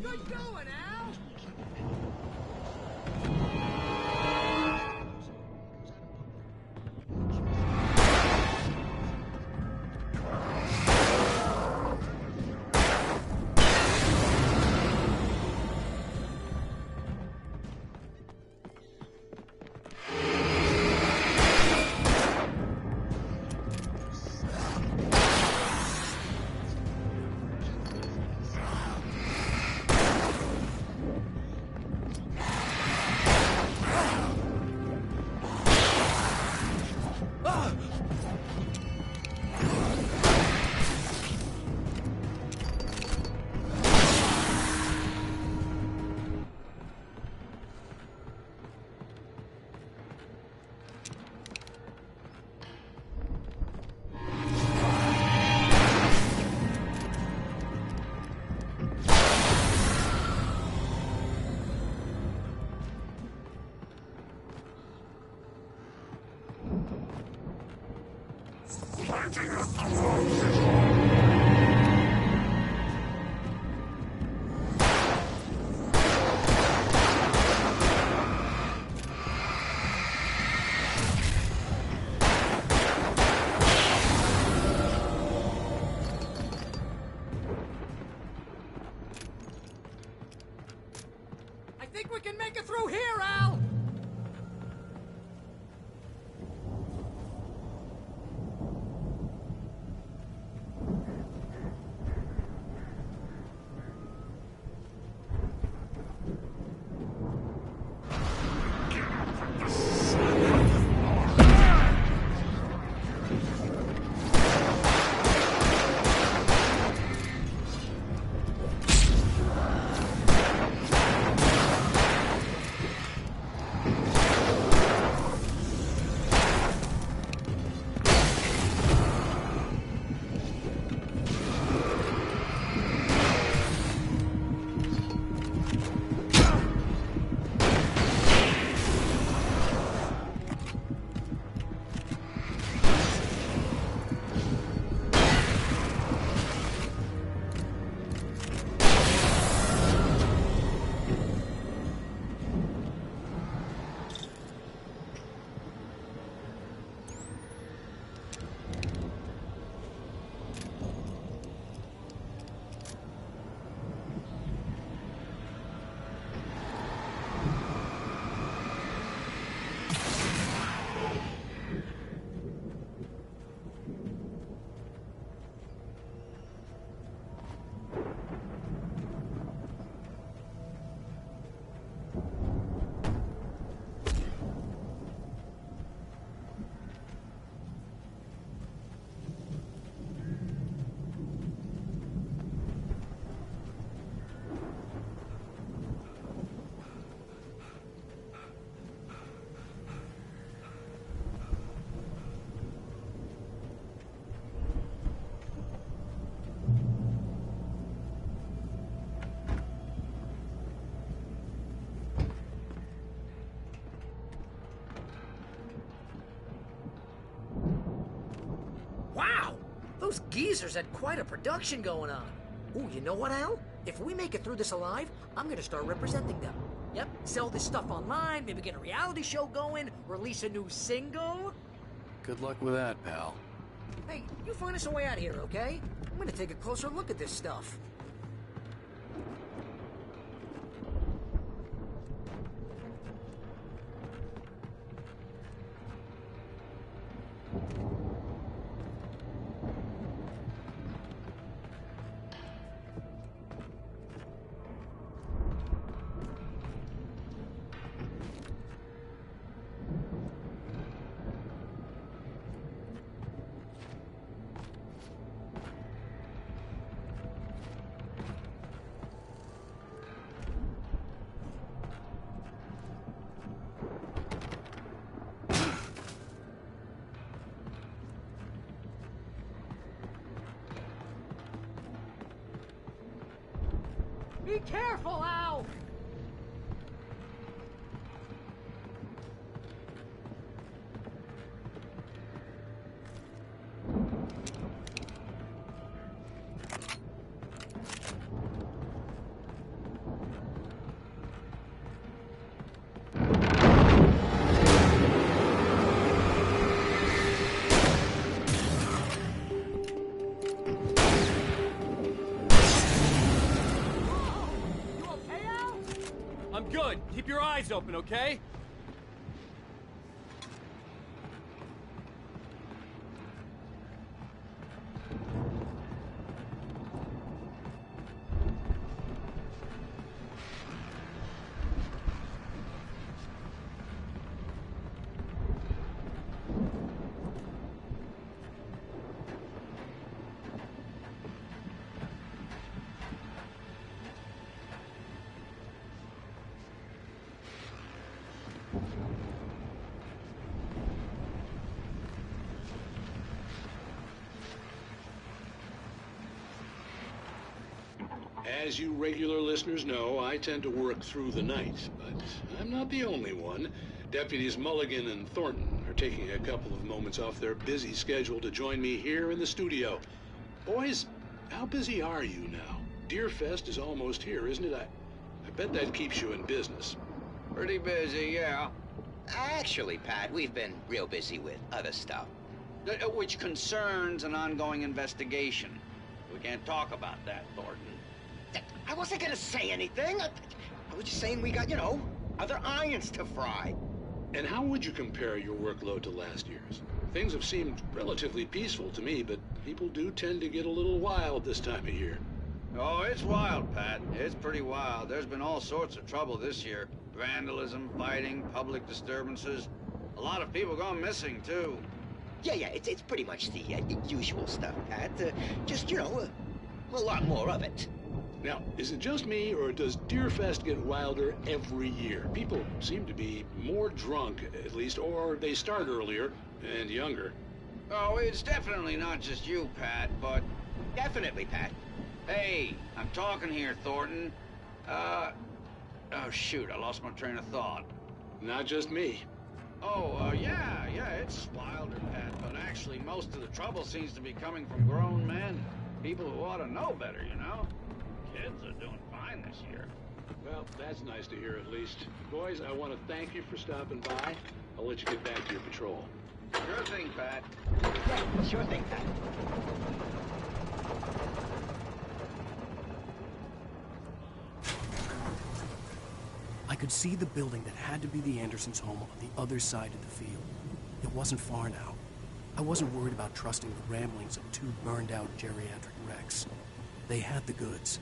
Good going, Al! I think we can make it through here, Al! Wow! Those geezers had quite a production going on. Ooh, you know what, Al? If we make it through this alive, I'm gonna start representing them. Yep, sell this stuff online, maybe get a reality show going, release a new single. Good luck with that, pal. Hey, you find us a way out of here, okay? I'm gonna take a closer look at this stuff. Be careful, Al! I'm good. Keep your eyes open, okay? As you regular listeners know, I tend to work through the night, but I'm not the only one. Deputies Mulligan and Thornton are taking a couple of moments off their busy schedule to join me here in the studio. Boys, how busy are you now? Deerfest is almost here, isn't it? I bet that keeps you in business. Pretty busy, yeah. Actually, Pat, we've been real busy with other stuff, which concerns an ongoing investigation. We can't talk about that, Thornton. I wasn't gonna say anything. I was just saying we got, you know, other irons to fry. And how would you compare your workload to last year's? Things have seemed relatively peaceful to me, but people do tend to get a little wild this time of year. Oh, it's wild, Pat. It's pretty wild. There's been all sorts of trouble this year. Vandalism, fighting, public disturbances. A lot of people gone missing, too. Yeah, it's pretty much the usual stuff, Pat. Just, you know, a lot more of it. Now, is it just me, or does Deerfest get wilder every year? People seem to be more drunk, at least, or they start earlier and younger. Oh, it's definitely not just you, Pat, but... Definitely, Pat. Hey, I'm talking here, Thornton. Oh, shoot, I lost my train of thought. Not just me. Oh, yeah, it's wilder, Pat, but actually most of the trouble seems to be coming from grown men. People who ought to know better, you know? Kids are doing fine this year. Well, that's nice to hear, at least. Boys, I want to thank you for stopping by. I'll let you get back to your patrol. Sure thing, Pat. Yeah, sure thing, Pat. I could see the building that had to be the Andersons' home on the other side of the field. It wasn't far now. I wasn't worried about trusting the ramblings of two burned-out geriatric wrecks. They had the goods.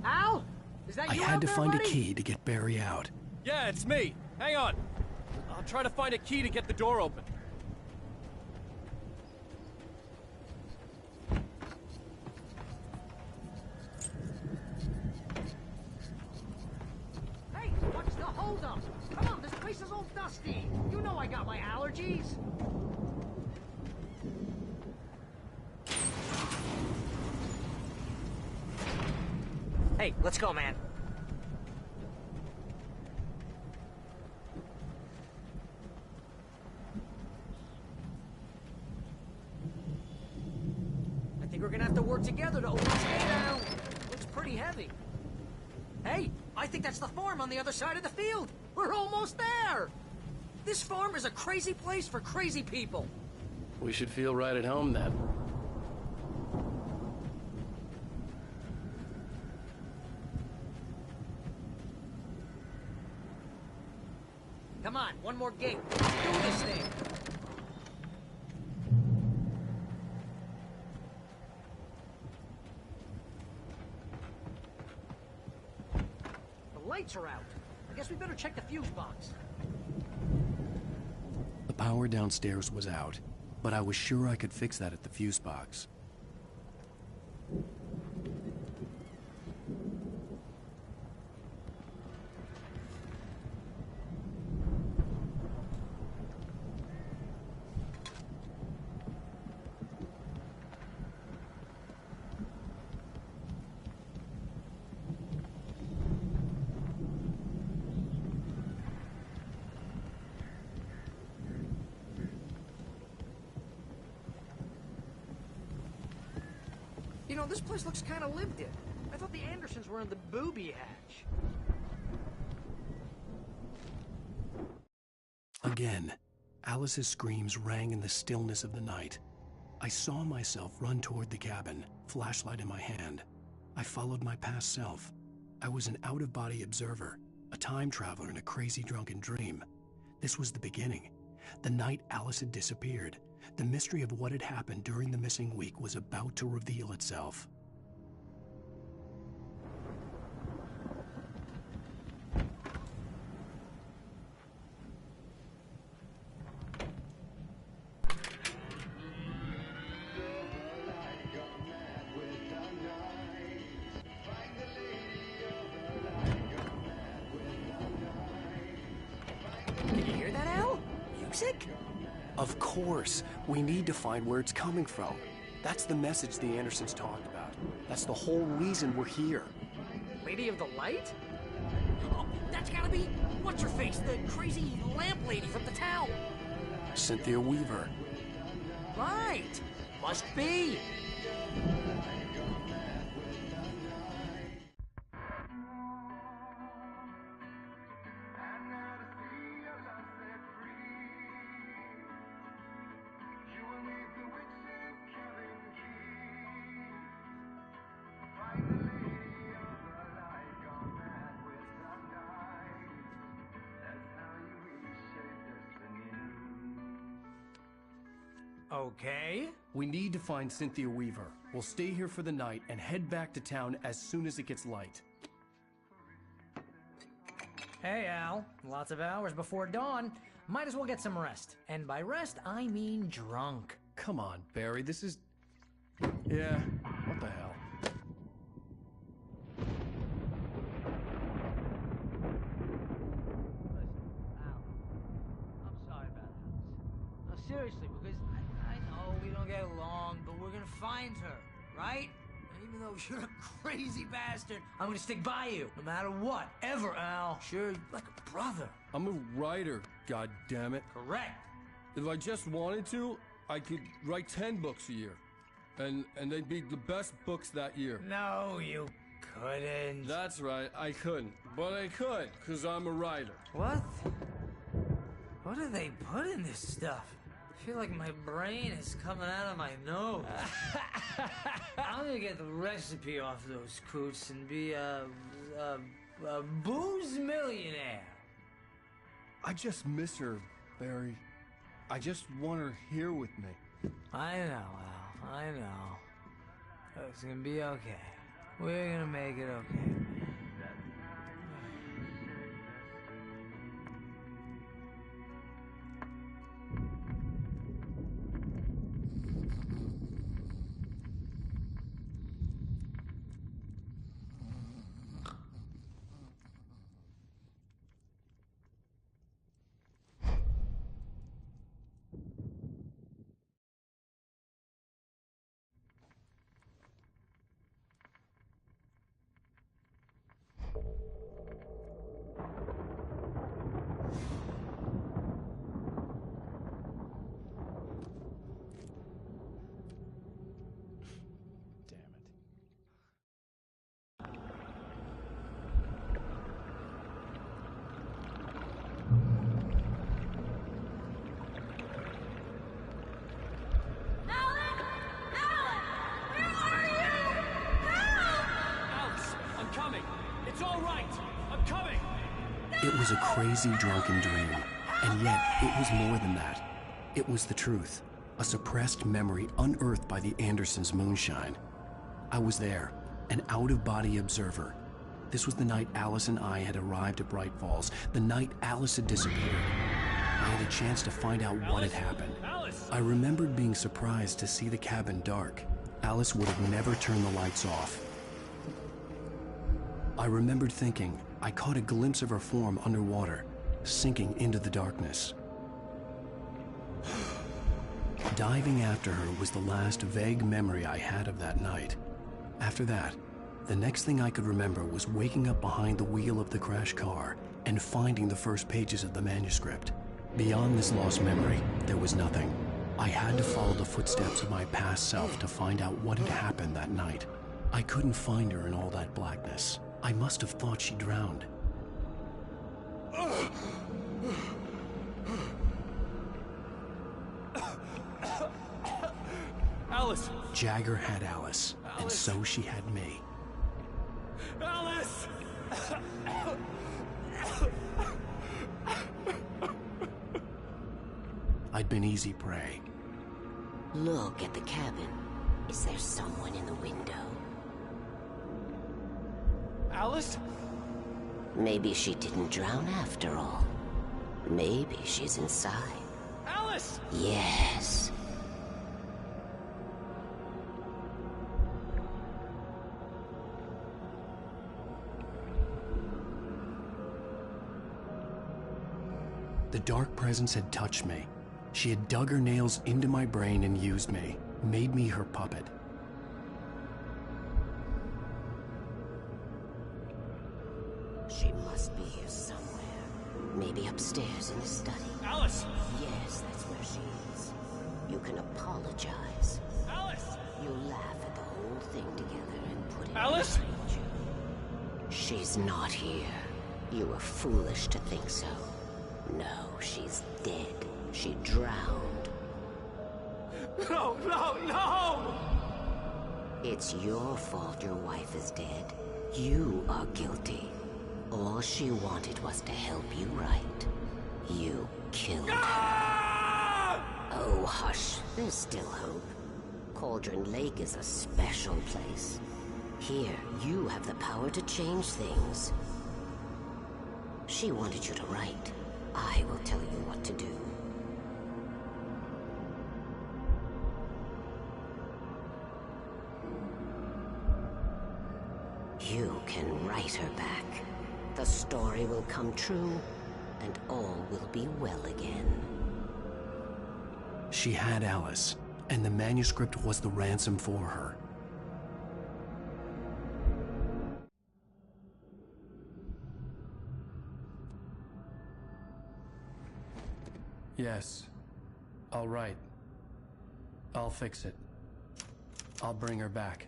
Al? Is that I you had out to there, find buddy? a key to get Barry out. Yeah, it's me. Hang on. I'll try to find a key to get the door open. Hey, what's the holdup? Come on, this place is all dusty. You know I got my allergies. Hey, let's go, man. I think we're gonna have to work together to open this gate now. Looks pretty heavy. Hey, I think that's the farm on the other side of the field. We're almost there. This farm is a crazy place for crazy people. We should feel right at home then. Come on, one more gate. Let's do this thing. The lights are out. I guess Guess we better check the fuse box. The power downstairs was out, but I was sure I could fix that at the fuse box. You know, this place looks kind of lived in. I thought the Andersons were in the booby hatch. Again, Alice's screams rang in the stillness of the night. I saw myself run toward the cabin, flashlight in my hand. I followed my past self. I was an out-of-body observer, a time traveler in a crazy drunken dream. This was the beginning. The night Alice had disappeared. The mystery of what had happened during the missing week was about to reveal itself. Can you hear that, Al? Music? Of course, we need to find where it's coming from. That's the message the Andersons talked about. That's the whole reason we're here. Lady of the Light? Oh, that's gotta be... What's-her-face, the crazy lamp lady from the town. Cynthia Weaver. Right. Must be. Okay. We need to find Cynthia Weaver. We'll stay here for the night and head back to town as soon as it gets light. Hey, Al. Lots of hours before dawn. Might as well get some rest. And by rest, I mean drunk. Come on, Barry, this is... Yeah, what the hell? I'm sorry about that. No, seriously, because I know we don't get along, but we're gonna find her, right? And even though you're a crazy bastard, I'm gonna stick by you, no matter what, ever, Al. Sure, like a brother. I'm a writer, goddammit. Correct. If I just wanted to, I could write 10 books a year. And they'd be the best books that year. No, you couldn't. That's right, I couldn't. But I could, because I'm a writer. What? What do they put in this stuff? I feel like my brain is coming out of my nose. I'm gonna get the recipe off those coots and be a booze millionaire. I just miss her, Barry. I just want her here with me. I know, Al. I know. It's gonna be okay. We're gonna make it okay. It was a crazy drunken dream, and yet it was more than that. It was the truth, a suppressed memory unearthed by the Andersons' moonshine. I was there, an out-of-body observer. This was the night Alice and I had arrived at Bright Falls, the night Alice had disappeared. I had a chance to find out what had happened. I remembered being surprised to see the cabin dark. Alice would have never turned the lights off. I remembered thinking I caught a glimpse of her form underwater, sinking into the darkness. Diving after her was the last vague memory I had of that night. After that, the next thing I could remember was waking up behind the wheel of the crashed car and finding the first pages of the manuscript. Beyond this lost memory, there was nothing. I had to follow the footsteps of my past self to find out what had happened that night. I couldn't find her in all that blackness. I must have thought she drowned. Alice! Jagger had Alice, and so she had me. Alice! I'd been easy prey. Look at the cabin. Is there someone in the window? Alice? Maybe she didn't drown after all. Maybe she's inside. Alice! Yes. The dark presence had touched me. She had dug her nails into my brain and used me, made me her puppet. She must be here somewhere. Maybe upstairs in the study. Alice! Yes, that's where she is. You can apologize. Alice! You laugh at the whole thing together and put it Alice! behind you. She's not here. You were foolish to think so. No, she's dead. She drowned. No, no, no! It's your fault your wife is dead. You are guilty. All she wanted was to help you right. You killed her. Oh, hush. There's still hope. Cauldron Lake is a special place. Here, you have the power to change things. She wanted you to write. I will tell you what to do. You can write her back. The story will come true, and all will be well again. She had Alice, and the manuscript was the ransom for her. Yes. All right. I'll fix it. I'll bring her back.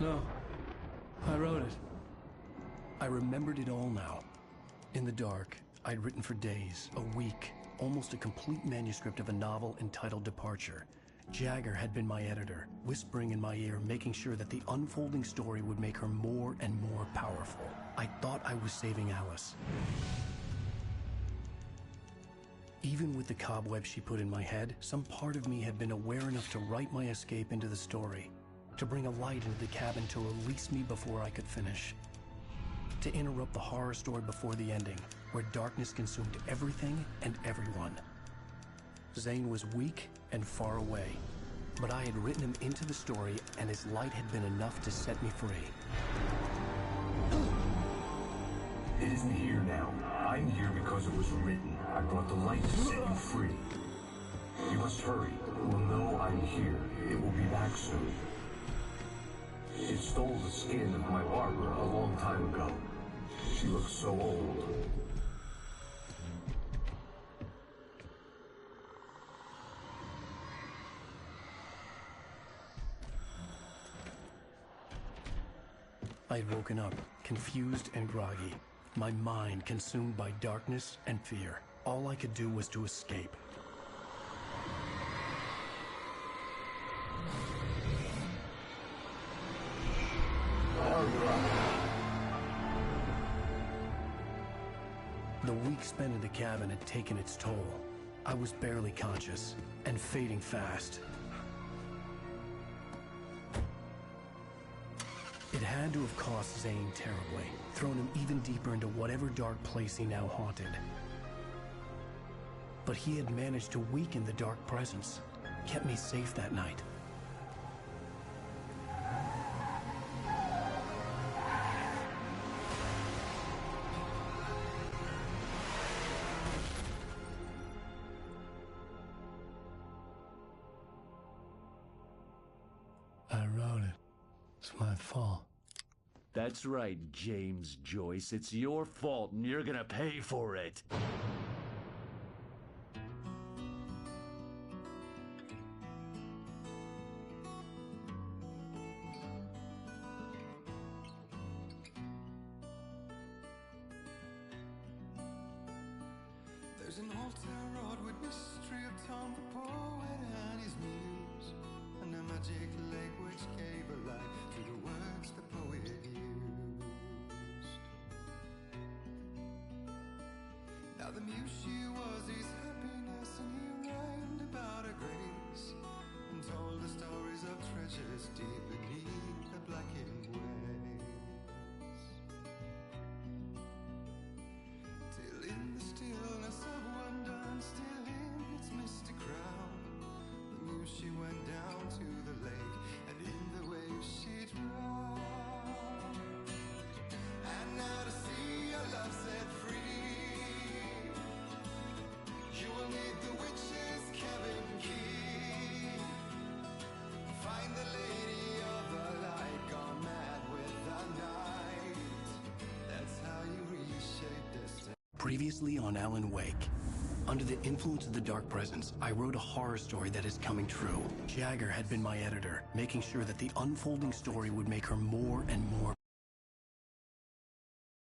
No. I wrote it. I remembered it all now. In the dark, I'd written for days, a week, almost a complete manuscript of a novel entitled Departure. Jagger had been my editor, whispering in my ear, making sure that the unfolding story would make her more and more powerful. I thought I was saving Alice. Even with the cobweb she put in my head, some part of me had been aware enough to write my escape into the story, to bring a light into the cabin to release me before I could finish, to interrupt the horror story before the ending, where darkness consumed everything and everyone. Zane was weak and far away, but I had written him into the story, and his light had been enough to set me free. It isn't here now. I'm here because it was written. I brought the light to set you free. You must hurry. It will know I'm here. It will be back soon. It stole the skin of my Barbara a long time ago. She looks so old. I'd woken up, confused and groggy, my mind consumed by darkness and fear. All I could do was to escape. The week spent in the cabin had taken its toll. I was barely conscious, and fading fast. It had to have cost Zane terribly, thrown him even deeper into whatever dark place he now haunted. But he had managed to weaken the dark presence, kept me safe that night. I wrote it. It's my fault. That's right, James Joyce. It's your fault, and you're gonna pay for it. There's an old town road with mystery of Tom the poet and his muse, and a magic lake which gave a life to the words the poet used. Now the muse she was his happiness, and he rhymed about her grace, and told the stories of treasures deep beneath the blackened waves. Till in the stillness of wonder, still in its misty crown, the muse she went down to the lake, and in the waves she drowned. And now to see your love set free, you will need the witch's cabin key. Find the lady of the light, gone mad with the night. That's how you reshape destiny. Previously on Alan Wake. Under the influence of the dark presence, I wrote a horror story that is coming true. Jagger had been my editor, making sure that the unfolding story would make her more and more